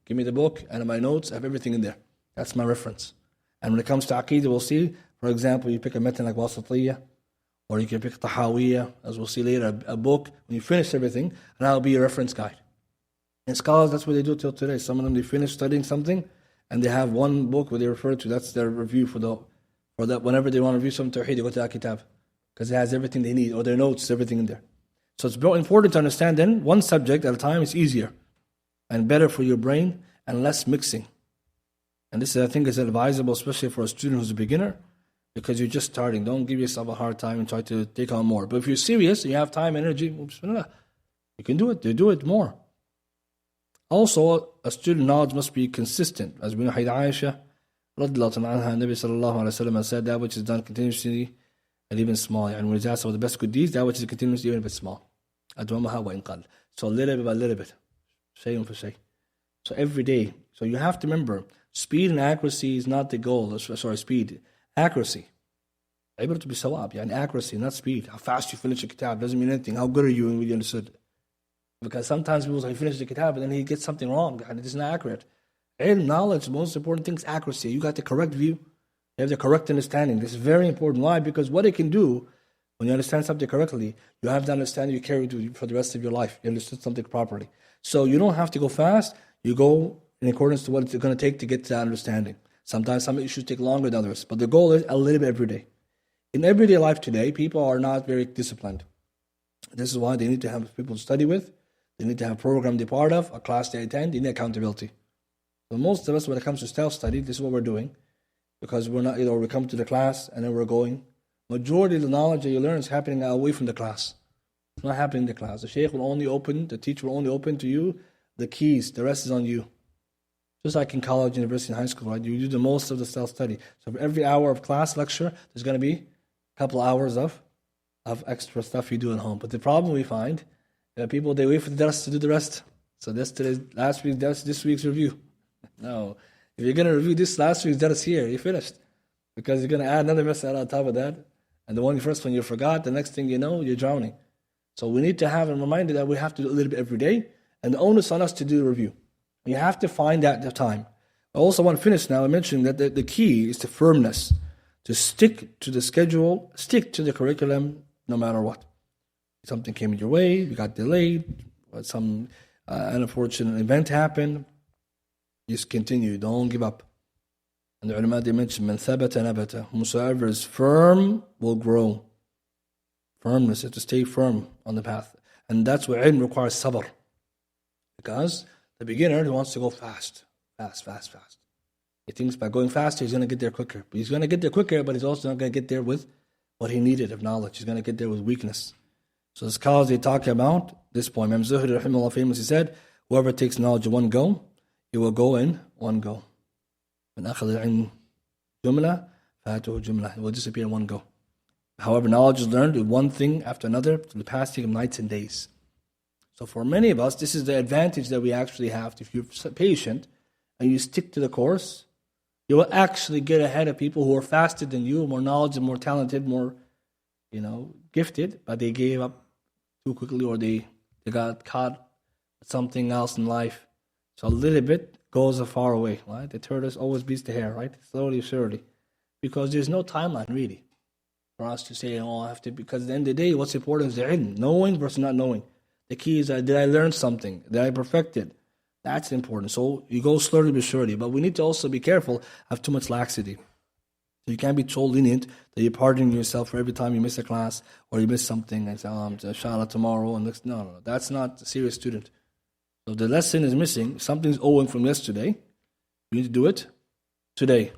Give me the book and my notes, I have everything in there. That's my reference. And when it comes to Aqeedah, we'll see, for example, you pick a method like Wasatiyah, or you can pick Tahawiyah, as we'll see later, a book, when you finish everything, and that'll be your reference guide. And scholars, that's what they do till today. Some of them, they finish studying something, and they have one book where they refer to, that's their review for that. Whenever they want to review some Tawheed, they go to that kitab, because it has everything they need, or their notes, everything in there. So it's very important to understand then, one subject at a time is easier, and better for your brain, and less mixing. And this, I think, is advisable, especially for a student who's a beginner, because you're just starting. Don't give yourself a hard time and try to take on more. But if you're serious and you have time, energy, you can do it. You do it more. Also, a student knowledge must be consistent. As we know, Aisha, radiallahu anha, Nabi sallallahu alayhi wa sallam said, that which is done continuously and even small. And when he's asked for the best good deeds, that which is continuously even if it's small. أدومها وإن قل. So a little bit by little bit. Shay'un for shay. So every day. So you have to remember, speed and accuracy is not the goal. Sorry, speed. Accuracy. Able to be sawab, and accuracy, not speed. How fast you finish the kitab doesn't mean anything. How good are you in what you understood? Because sometimes people say, he finished the kitab, and then he gets something wrong, and it isn't accurate. Knowledge, the most important thing is accuracy. You got the correct view, You have the correct understanding. This is very important. Why? Because what it can do, when you understand something correctly, you have the understanding you carry for the rest of your life. You understood something properly. So you don't have to go fast. You go in accordance to what it's going to take to get to that understanding. Sometimes some issues take longer than others. But the goal is a little bit every day. In everyday life today, people are not very disciplined. This is why they need to have people to study with. They need to have a program they're part of, a class they attend. They need accountability. So most of us, when it comes to self-study, this is what we're doing. Because we're not, we come to the class and then we're going. Majority of the knowledge that you learn is happening away from the class. It's not happening in the class. The teacher will only open to you the keys. The rest is on you. Just like in college, university, and high school, right? You do the most of the self-study. So for every hour of class lecture, there's going to be a couple of hours of extra stuff you do at home. But the problem we find, people, they wait for the dars to do the rest. So that's last week's dars, this week's review. No. If you're going to review this last week's dars here, you're finished. Because you're going to add another mas'ala on top of that. And the first one you forgot, the next thing you know, you're drowning. So we need to have a reminder that we have to do a little bit every day. And the onus on us to do the review. You have to find out the time. I also want to finish now. I mentioned that the key is the firmness. To stick to the schedule, stick to the curriculum, no matter what. Something came in your way, you got delayed, or some unfortunate event happened. Just continue, don't give up. And the ulama, they mentioned, Man thabata nabata. Whosoever is firm will grow. Firmness is to stay firm on the path. And that's why ilm requires sabr. Because the beginner, he wants to go fast. He thinks by going faster, he's going to get there quicker. But he's going to get there quicker, but he's also not going to get there with what he needed of knowledge. He's going to get there with weakness. So the scholars, they talk about this point. Imam Zuhri, rahimahullah, famously said, whoever takes knowledge in one go, he will go in one go. من أخذ العلم جملة فاته جملة. It will disappear in one go. However, knowledge is learned with one thing after another for the passing of nights and days. So for many of us, this is the advantage that we actually have. If you're patient and you stick to the course, you will actually get ahead of people who are faster than you, more knowledgeable, more talented, more, gifted, but they gave up too quickly or they got caught with something else in life. So a little bit goes a far away, right? The tortoise always beats the hare, right? Slowly, surely. Because there's no timeline, really, for us to say, I have to, because at the end of the day, what's important is the ilm, knowing versus not knowing. The key is, did I learn something? Did I perfect it? That's important. So you go slowly but surely. But we need to also be careful of too much laxity. So you can't be so lenient that you're pardoning yourself for every time you miss a class or you miss something and say, inshallah, tomorrow. And no. That's not a serious student. So if the lesson is missing, something's owing from yesterday, you need to do it today.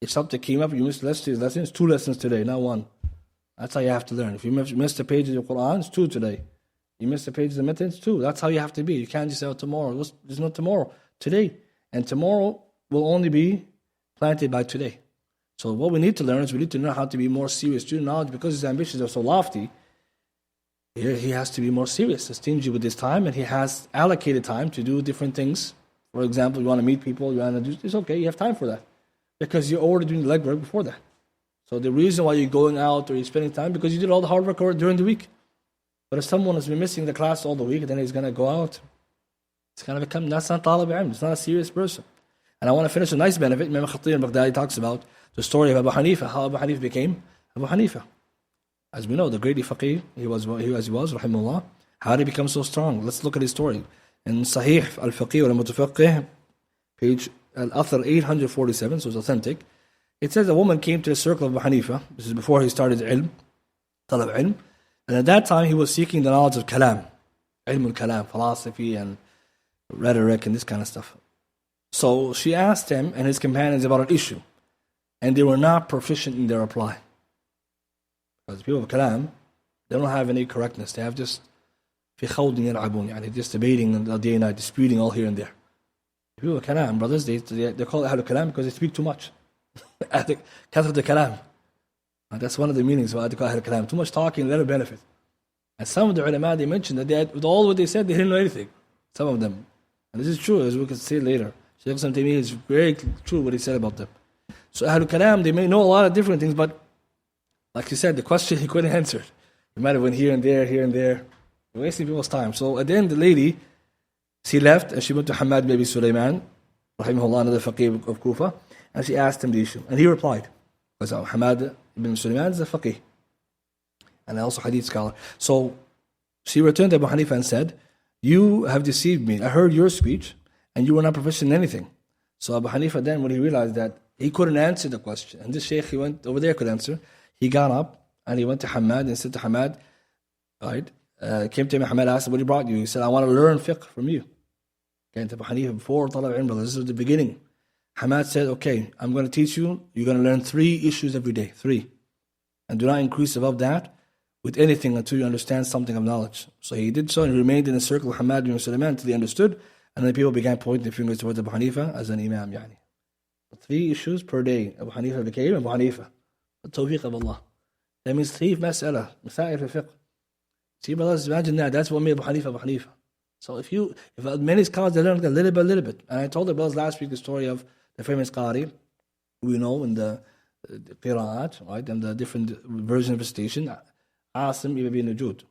If something came up, you missed yesterday's lesson, it's 2 lessons today, not 1. That's how you have to learn. If you missed a page of the Quran, it's 2 today. You missed a page of the Matan, it's 2. That's how you have to be. You can't just say, tomorrow. There's no tomorrow. Today. And tomorrow will only be planted by today. So what we need to learn is we need to know how to be more serious. Student knowledge, because his ambitions are so lofty, here he has to be more serious, stingy with his time, and he has allocated time to do different things. For example, you want to meet people, you want to do, it's okay, you have time for that. Because you're already doing the legwork before that. So the reason why you're going out or you're spending time, because you did all the hard work during the week. But if someone has been missing the class all the week, then he's going to go out. It's going to become, that's not talib ilm, it's not a serious person. And I want to finish a nice benefit. Imam Khatib al-Baghdadi talks about the story of Abu Hanifa, how Abu Hanifa became Abu Hanifa. As we know, the great faqih, he was, rahimahullah. How did he become so strong? Let's look at his story. In Sahih al-Faqih wal-Mutafaqih, page Al-Athar 847, so it's authentic. It says a woman came to the circle of Abu Hanifa. This is before he started ilm, talab ilm. And at that time, he was seeking the knowledge of kalam, ilm al-kalam, philosophy and rhetoric and this kind of stuff. So she asked him and his companions about an issue. And they were not proficient in their reply. Because people of kalam, they don't have any correctness. They have just fi khawdin yal'abun, just debating all day and night, disputing all here and there. People of kalam, brothers, they call it ahlul kalam because they speak too much. Kathrat al-kalam. That's one of the meanings of ahlul kalam. Too much talking, little benefit. And some of the ulama, they mentioned that with all what they said, they didn't know anything. Some of them. And this is true, as we can see later. Shaykh Islam Taymiyyah is very true what he said about them. So ahlul kalam, they may know a lot of different things, but like you said, the question he couldn't answer. He might have went here and there. You're wasting people's time. So at the end, the lady, she left and she went to Hamad bin Sulaymaan, rahimahullah, another faqih of Kufa, and she asked him the issue. And he replied. because Hamad ibn Sulaymaan is a faqih and also hadith scholar. So she returned to Abu Hanifa and said, you have deceived me. I heard your speech and you were not proficient in anything. So Abu Hanifa then, when he realized that he couldn't answer the question, and this sheikh, he went over there, could answer, he got up and he went to Hamad and said to Hamad, right, came to him, Hamad asked him, what brought you? He said, I want to learn fiqh from you. Okay, to Abu Hanifa, before talab ilm, this is the beginning. Hamad said, okay, I'm going to teach you, you're going to learn 3 issues every day, 3. And do not increase above that with anything until you understand something of knowledge. So he did so and remained in the circle of Hamad bin Sulaymaan until he understood, and then people began pointing their fingers towards Abu Hanifa as an imam. 3 issues per day. Abu Hanifa became Abu Hanifa. The tawfiq of Allah. That means 3 mas'ala, masail al-fiqh. See, brothers, imagine that. That's what made Abu Hanifa. So if many scholars, they learn a little bit. And I told the brothers last week the story of the famous Qaadir, we know in the qira'at, right, and the different versions of recitation, Asim ibn Najud.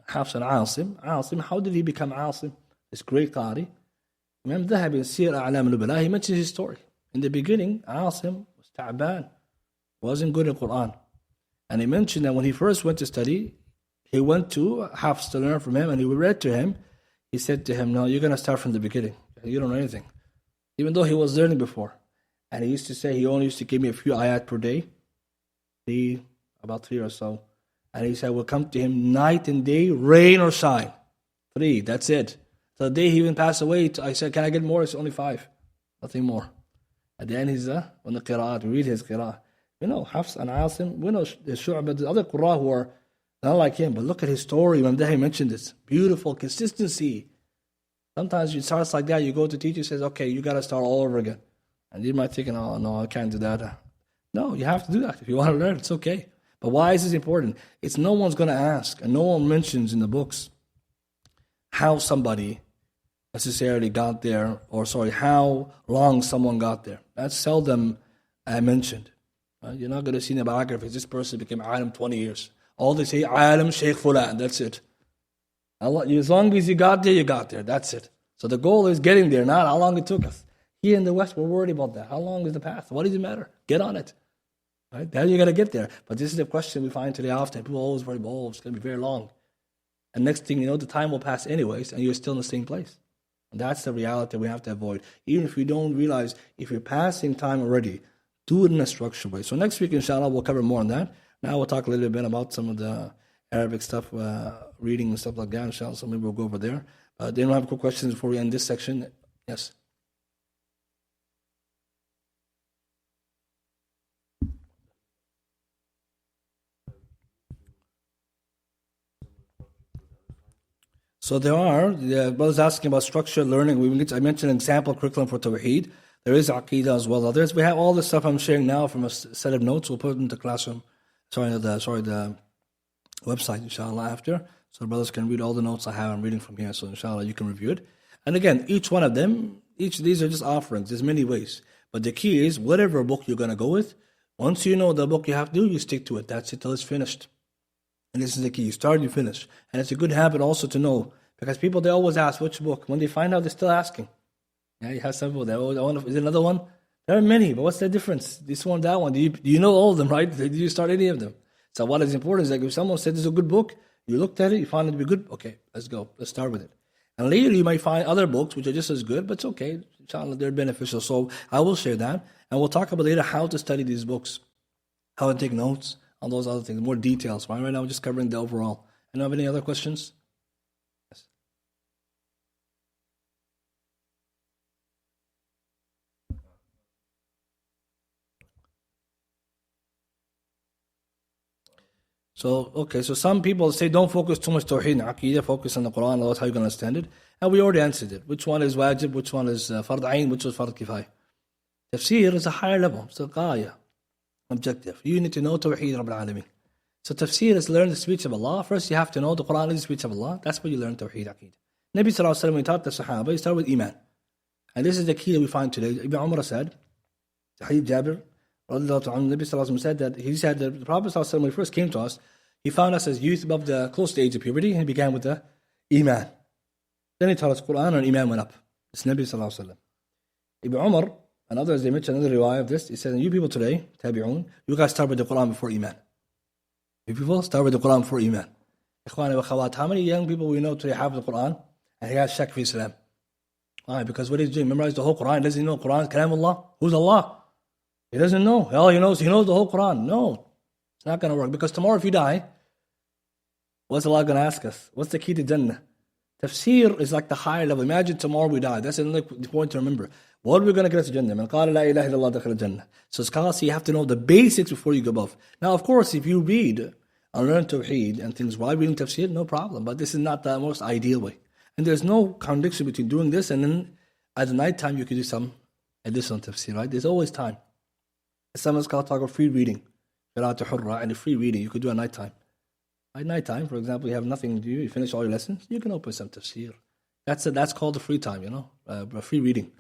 Hafs and Asim, how did he become Asim? This great Qari. Imam Dhahabi in Sir A'lam al-Nubala, he mentions his story. In the beginning, Asim was ta'ban, wasn't good in Quran. And he mentioned that when he first went to study, he went to Hafs to learn from him, and he read to him. He said to him, no, you're going to start from the beginning. You don't know anything. Even though he was learning before. And he used to say he only used to give me a few ayat per day. About 3 or so. And he said, we'll come to him night and day, rain or shine. 3, that's it. So the day he even passed away, I said, can I get more? It's only 5. Nothing more. At the end, he's on the qira'at. We read his qira'at. We know Hafs and Asim. We know Shu'bah, the other qurra who are not like him. But look at his story. Imam Dahi mentioned this. Beautiful consistency. Sometimes it starts like that. You go to teacher, says, okay, you got to start all over again. And you might think, oh, no, I can't do that. No, you have to do that. If you want to learn, it's okay. But why is this important? It's no one's going to ask, and no one mentions in the books how somebody necessarily got there, how long someone got there. That's seldom mentioned. You're not going to see in the biographies, this person became alim 20 years. All they say, alim Shaykh Fulan, that's it. As long as you got there, that's it. So the goal is getting there, not how long it took us. Here in the West, we're worried about that. How long is the path? What does it matter? Get on it. Right? Then you got to get there. But this is the question we find today often. People always worry, it's going to be very long. And next thing you know, the time will pass anyways, and you're still in the same place. And that's the reality we have to avoid. Even if you don't realize, if you're passing time already, do it in a structured way. So next week, inshallah, we'll cover more on that. Now we'll talk a little bit about some of the Arabic stuff, reading and stuff like that, inshallah. So maybe we'll go over there. Then we'll have quick questions before we end this section. Yes? So there are, the brothers asking about structured learning. I mentioned an example curriculum for Tawheed. There is Aqidah as well. Others. We have all this stuff I'm sharing now from a set of notes. We'll put it in the classroom. The website, inshallah, after. So the brothers can read all the notes I have. I'm reading from here. So inshallah, you can review it. And again, each one of them, each of these are just offerings. There's many ways. But the key is, whatever book you're going to go with, once you know the book you have to do, you stick to it. That's it till it's finished. And this is the key. You start, you finish. And it's a good habit also to know. Because people, they always ask, which book? When they find out, they're still asking. Yeah, you have several. Is it another one? There are many, but what's the difference? This one, that one. Do you know all of them, right? Did you start any of them? So what is important is like if someone said this is a good book, you looked at it, you found it to be good, okay, let's go. Let's start with it. And later you might find other books which are just as good, but it's okay. Inshallah, they're beneficial. So I will share that. And we'll talk about later how to study these books, how to take notes, on those other things, more details. Right now we're just covering the overall. Anyone have any other questions? Yes. So some people say don't focus too much Tawheed and Aqeedah, focus on the Quran, that's how you can understand it. And we already answered it. Which one is wajib, which one is fard ayn, which is fard kifaya. Tafsir is a higher level, it's a qaya, objective. You need to know Tawheed Rabbil Alameen. So tafsir is learn the speech of Allah. First you have to know the Quran is the speech of Allah. That's what you learn Tawheed Aqeedah. Nabi Sallallahu Alaihi Wasallam, when he taught the Sahaba, he started with Iman. And this is the key that we find today. Ibn Umar said, Hadith Jabir, Nabi Sallallahu Alaihi Wasallam said that the Prophet Sallallahu Alaihi Wasallam, when he first came to us, he found us as youth above the close to the age of puberty, and he began with the Iman. Then he taught us Quran, and Iman went up. It's Nabi Sallallahu Alaihi Wasallam. Ibn Umar, And others, they mention another riwayah of this. He says, you people today, tabi'un, you guys start with the Quran before Iman. You people start with the Quran before Iman. Ikhwani wa khawat, how many young people we know today have the Quran and he has shak fi Islam? Why? Because what he's doing, memorize the whole Quran. Doesn't he know Quran is Kalam Allah? Who's Allah? He doesn't know. All he knows the whole Quran. No, it's not going to work. Because tomorrow if you die, what's Allah going to ask us? What's the key to Jannah? Tafsir is like the higher level. Imagine tomorrow we die. That's another point to remember. What are we going to get us to Jannah? Man qala la ilaha illallah dakhil Jannah. So scholars say you have to know the basics before you go above. Now, of course, if you read and learn Tawheed and things while reading Tafsir, no problem. But this is not the most ideal way. And there's no contradiction between doing this and then at the night time you could do some additional Tafsir, right? There's always time. Some scholars talk about free reading. Qira'at hurra, and free reading you could do at night time. At night time, for example, you have nothing to do, you finish all your lessons, you can open some Tafsir. That's called the free time, free reading.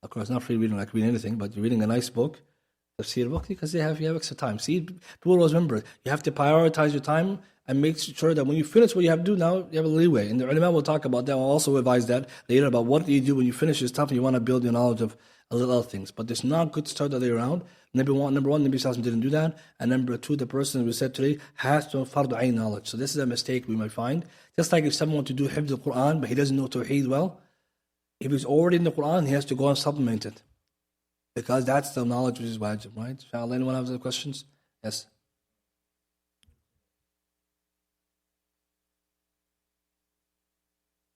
Of course, not free reading like reading anything, but you're reading a nice book, Tafsir book, because you have extra time. See, people always remember, you have to prioritize your time and make sure that when you finish what you have to do now, you have a leeway. And the ulama will talk about that. We'll also advise that later about what do you do when you finish your stuff and you want to build your knowledge of a little other things. But it's not good to start the other way around. Number one, Nabi Sallallahu didn't do that. And number two, the person we said today has to have fardu ayn knowledge. So this is a mistake we might find. Just like if someone wants to do hifz al-Quran, but he doesn't know Tawheed well, if he's already in the Quran, he has to go and supplement it. Because that's the knowledge which is wajib, right? Inshallah, anyone have other questions? Yes?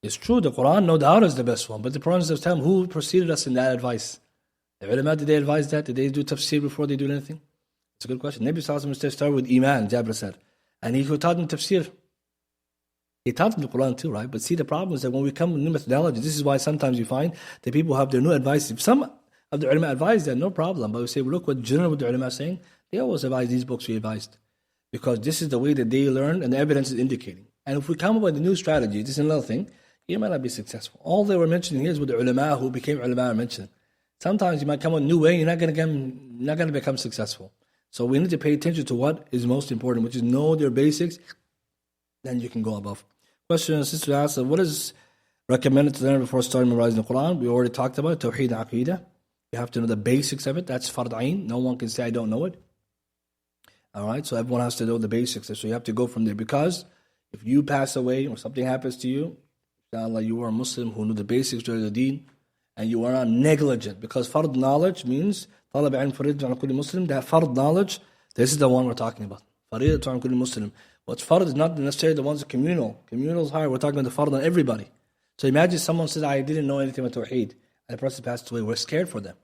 It's true, the Quran, no doubt, is the best one. But the Prophet of time, who preceded us in that advice? The ulama, did they advise that? Did they do tafsir before they do anything? It's a good question. Nabi Sallallahu Alaihi Wasallam started with Iman, Jabir said. And he taught them tafsir. He taught them the Quran too, right? But see, the problem is that when we come with new methodology, this is why sometimes you find that people have their new advice. If some of the ulama advise that, no problem. But we say, well, look what generally what the ulama are saying. They always advise these books we advised. Because this is the way that they learn and the evidence is indicating. And if we come up with a new strategy, this is another thing, you might not be successful. All they were mentioning here is what the ulama who became ulama are mentioning. Sometimes you might come with a new way, you're not going to become successful. So we need to pay attention to what is most important, which is know their basics, then you can go above. Question, sister asked, what is recommended to learn before starting memorizing the Quran? We already talked about it, Tawheed and Aqeedah. You have to know the basics of it. That's fard ayn. No one can say, I don't know it. All right, so everyone has to know the basics. So you have to go from there. Because if you pass away or something happens to you, inshallah, you are a Muslim who knew the basics of the deen, and you are not negligent. Because fard knowledge means, talab ilm farid ala kulli Muslim, that fard knowledge, this is the one we're talking about. Farid ala kulli Muslim. What's fard is not necessarily the ones that communal. Communal is higher. We're talking about the fard on everybody. So imagine someone says, I didn't know anything about Tawheed, and the person passed away. We're scared for them.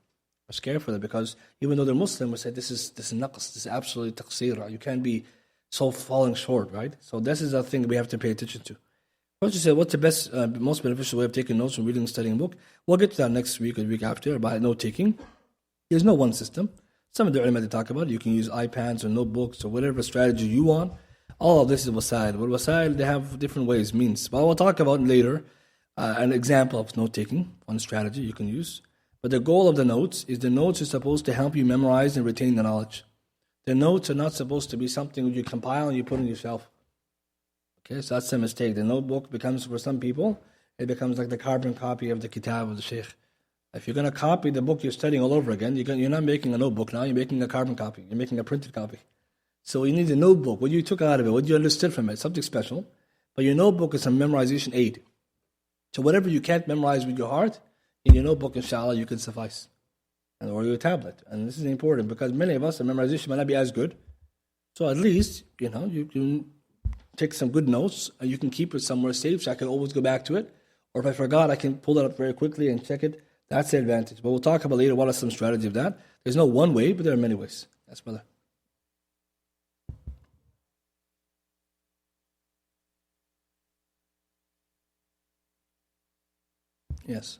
We're scared for them because even though they're Muslim, we say this is naqs, this is absolutely taqseer. You can't be so falling short, right? So this is a thing we have to pay attention to. First, you said, what's the best, most beneficial way of taking notes from reading and studying a book? We'll get to that next week or the week after about note taking. There's no one system. Some of the ulama they talk about, you can use iPads or notebooks or whatever strategy you want. All of this is wasail. But wasail, they have different ways, means. But we'll talk about later an example of note taking, one strategy you can use. But the goal of the notes are supposed to help you memorize and retain the knowledge. The notes are not supposed to be something you compile and you put on yourself. Okay, so that's a mistake. The notebook becomes, for some people, it becomes like the carbon copy of the kitab of the sheikh. If you're going to copy the book you're studying all over again, you're not making a notebook now, you're making a carbon copy. You're making a printed copy. So you need a notebook. What you took out of it, what you understood from it, something special. But your notebook is a memorization aid. So whatever you can't memorize with your heart, in your notebook, inshallah, you can suffice. Or your tablet. And this is important because many of us, the memorization might not be as good. So at least, you can take some good notes and you can keep it somewhere safe so I can always go back to it. Or if I forgot, I can pull it up very quickly and check it. That's the advantage. But we'll talk about later what are some strategies of that. There's no one way, but there are many ways. Yes, brother. Yes.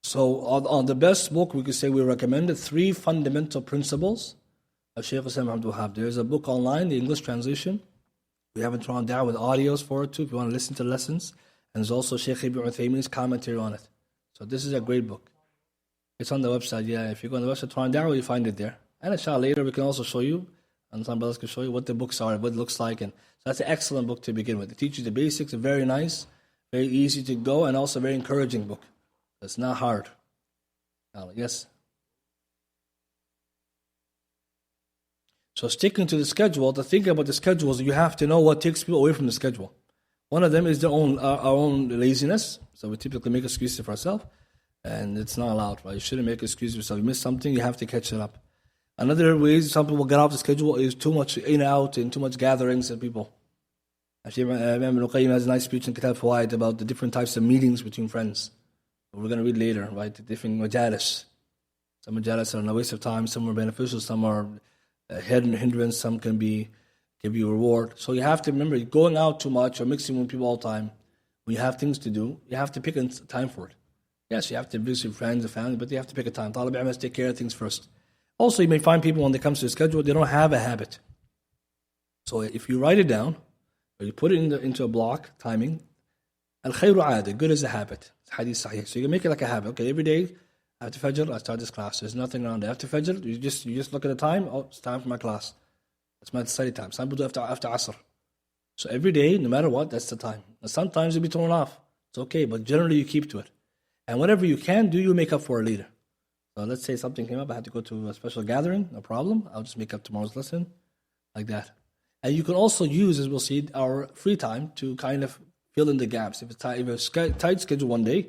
So on the best book, we could say we recommended 3 fundamental principles of Shaykh Islam Abdul Wahab. There's a book online, the English translation. We have it drawn down with audios for it too, if you want to listen to lessons. And there's also Shaykh Ibn Uthaymin's commentary on it. So this is a great book. It's on the website, yeah. If you go on the website, drawn down, you find it there. And inshallah, later we can also show you, and some brothers can show you what the books are, what it looks like. And so that's an excellent book to begin with. It teaches you the basics, very nice, very easy to go, and also a very encouraging book. It's not hard. Yes? So sticking to the schedule, the thing about the schedule is you have to know what takes people away from the schedule. One of them is our own laziness. So we typically make excuses for ourselves, and it's not allowed, right? You shouldn't make excuses for yourself. You miss something, you have to catch it up. Another way some people get off the schedule is too much in and out and too much gatherings of people. Actually, Imam Ibn Qayyim has a nice speech in Kitab Fawaid about the different types of meetings between friends. We're going to read later, right? The different majalis. Some majalis are a waste of time, some are beneficial, some are a hindrance, some can give you a reward. So you have to remember, going out too much or mixing with people all the time, when you have things to do, you have to pick a time for it. Yes, you have to visit your friends and family, but you have to pick a time. Talib Ilm has to take care of things first. Also, you may find people when it comes to the schedule, they don't have a habit. So if you write it down, or you put it into a block, timing, al-khayru aada, good as a habit. It's hadith sahih. So you can make it like a habit. Okay, every day, after Fajr, I start this class. There's nothing around there. After Fajr, you just look at the time. Oh, it's time for my class. That's my study time. Some people do after Asr. So every day, no matter what, that's the time. And sometimes you'll be thrown off. It's okay, but generally you keep to it. And whatever you can do, you make up for it later. So let's say something came up, I had to go to a special gathering, no problem. I'll just make up tomorrow's lesson, like that. And you can also use, as we'll see, our free time to kind of fill in the gaps. If it's a tight schedule one day,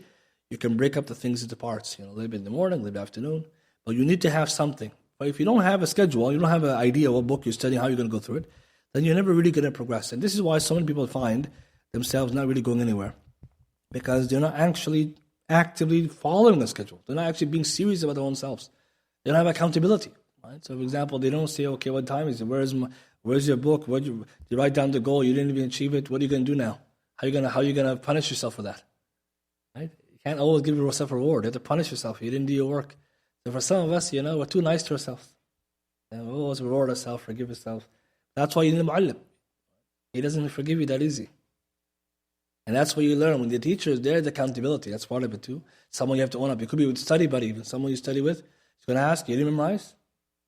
you can break up the things into parts. A little bit in the morning, a little bit afternoon. But you need to have something. But if you don't have a schedule, you don't have an idea what book you're studying, how you're going to go through it, then you're never really going to progress. And this is why so many people find themselves not really going anywhere. Because they're not actually actively following a schedule. They're not actually being serious about their own selves. They don't have accountability. Right? So, for example, they don't say, okay, what time is it? Where's your book? You write down the goal, you didn't even achieve it. What are you going to do now? How are you gonna punish yourself for that? Right? You can't always give yourself a reward. You have to punish yourself. You didn't do your work. So for some of us, we're too nice to ourselves. We always reward ourselves, forgive ourselves. That's why you need a mu'allim. He doesn't forgive you that easy. And that's what you learn. When the teacher is there, the accountability. That's part of it too. Someone you have to own up. It could be with study buddy, even someone you study with. He's going to ask you, didn't memorize?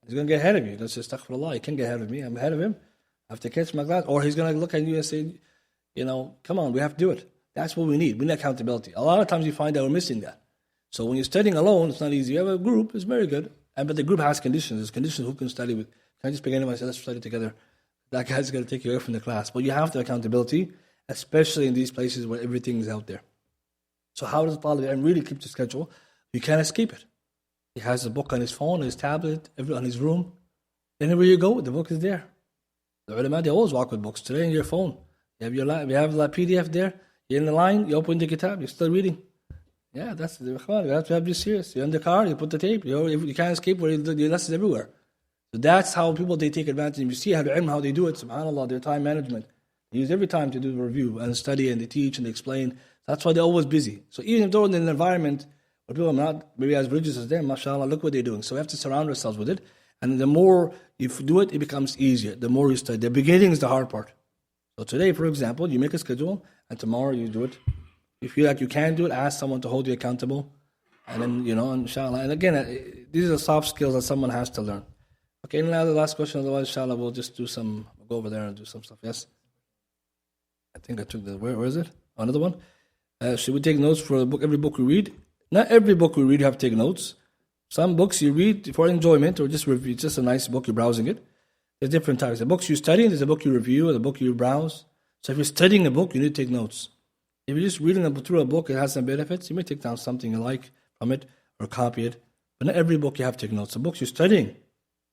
He's going to get ahead of you. Let's say, astaghfirullah, he can't get ahead of me. I'm ahead of him. I have to catch my class. Or he's going to look at you and say, come on, we have to do it. That's what we need. We need accountability. A lot of times you find that we're missing that. So when you're studying alone, it's not easy. You have a group, it's very good. But the group has conditions. There's conditions who can study with. Can I just pick anyone and say, let's study together? That guy's going to take you away from the class. But you have the accountability, especially in these places where everything is out there. So how does Talib Ilm really keep the schedule? You can't escape it. He has a book on his phone, his tablet, on his room. Anywhere you go, the book is there. The ulama, they always walk with books. Today in your phone, you have the PDF there. You're in the line, you open the kitab, you're still reading. Yeah, that's the ikhwan. You have to be serious. You're in the car, you put the tape. You can't escape where your lessons everywhere. So that's how people, they take advantage. And you see how they do it, subhanAllah, their time management. They use every time to do the review and study and they teach and they explain. That's why they're always busy. So even if they're in an environment where people are not maybe as religious as them, mashallah, look what they're doing. So we have to surround ourselves with it. And the more you do it, it becomes easier. The more you study. The beginning is the hard part. So today, for example, you make a schedule and tomorrow you do it. If you feel like you can't do it, ask someone to hold you accountable. And then, inshallah. And again, these are soft skills that someone has to learn. Okay, now the last question, otherwise, inshallah, we'll go over there and do some stuff. Yes? I think I took where is it? Another one? Should we take notes for every book we read? Not every book we read you have to take notes. Some books you read for enjoyment or just review. It's just a nice book, you're browsing it. There's different types. The books you study, there's a book you review, or the book you browse. So if you're studying a book, you need to take notes. If you're just reading through a book, it has some benefits, you may take down something you like from it or copy it. But not every book you have to take notes. The books you're studying.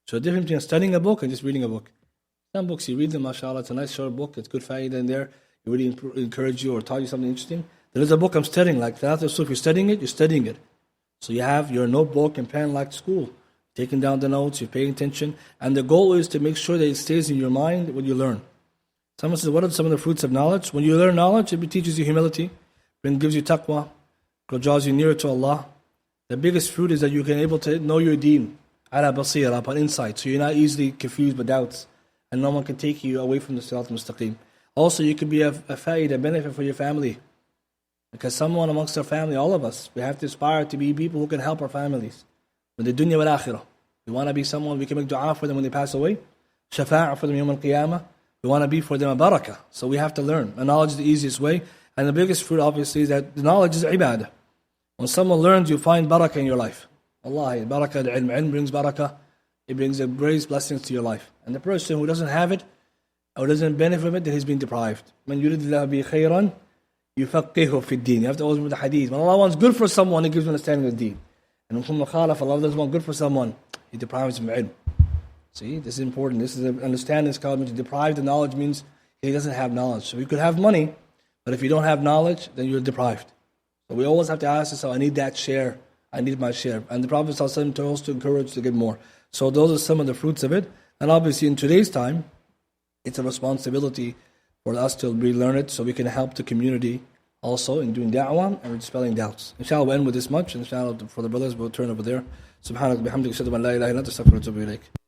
So the difference between studying a book and just reading a book. Some books you read them, mashallah, it's a nice short book, it's good fa'idah in there. It really encourage you or taught you something interesting. There is a book I'm studying, like that. So if you're studying it, you're studying it. So you have your notebook and pen like school. Taking down the notes, you're paying attention. And the goal is to make sure that it stays in your mind what you learn. Someone says, what are some of the fruits of knowledge? When you learn knowledge, it teaches you humility. It gives you taqwa. It draws you nearer to Allah. The biggest fruit is that you can able to know your deen. Ala basira, upon insight. So you're not easily confused by doubts. And no one can take you away from the Sirat al-Mustaqim. Also, you could be a fa'idah, a benefit for your family. Because someone amongst our family, all of us, we have to aspire to be people who can help our families. In the dunya wal akhirah. We want to be someone, we can make dua for them when they pass away. Shafa'ah for them yawm al-qiyamah. We want to be for them a barakah. So we have to learn. And knowledge is the easiest way. And the biggest fruit, obviously, is that the knowledge is ibadah. When someone learns, you find barakah in your life. Wallahi, barakah al-ilm. Ilm brings barakah. It brings a great blessings to your life. And the person who doesn't have it, or doesn't benefit from it, then he's been deprived. Man yuridillahu bi khayran, yufaqihu fi din. You have to always remember the hadith. When Allah wants good for someone, He gives you understanding of the deen. And when Allah doesn't want good for someone, He deprives him of ilm. See, this is important. This is understanding this called to deprive the knowledge means he doesn't have knowledge. So you could have money, but if you don't have knowledge, then you're deprived. So we always have to ask ourselves, I need that share. I need my share. And the Prophet ﷺ told us to encourage to get more. So those are some of the fruits of it. And obviously in today's time, it's a responsibility for us to relearn it so we can help the community also in doing da'wah and dispelling doubts. Inshallah, we'll end with this much. Inshallah, for the brothers, we'll turn over there. Subhanallah, bihamdika, ashhadu an la ilaha illa anta, astaghfiruka wa atubu ilayk.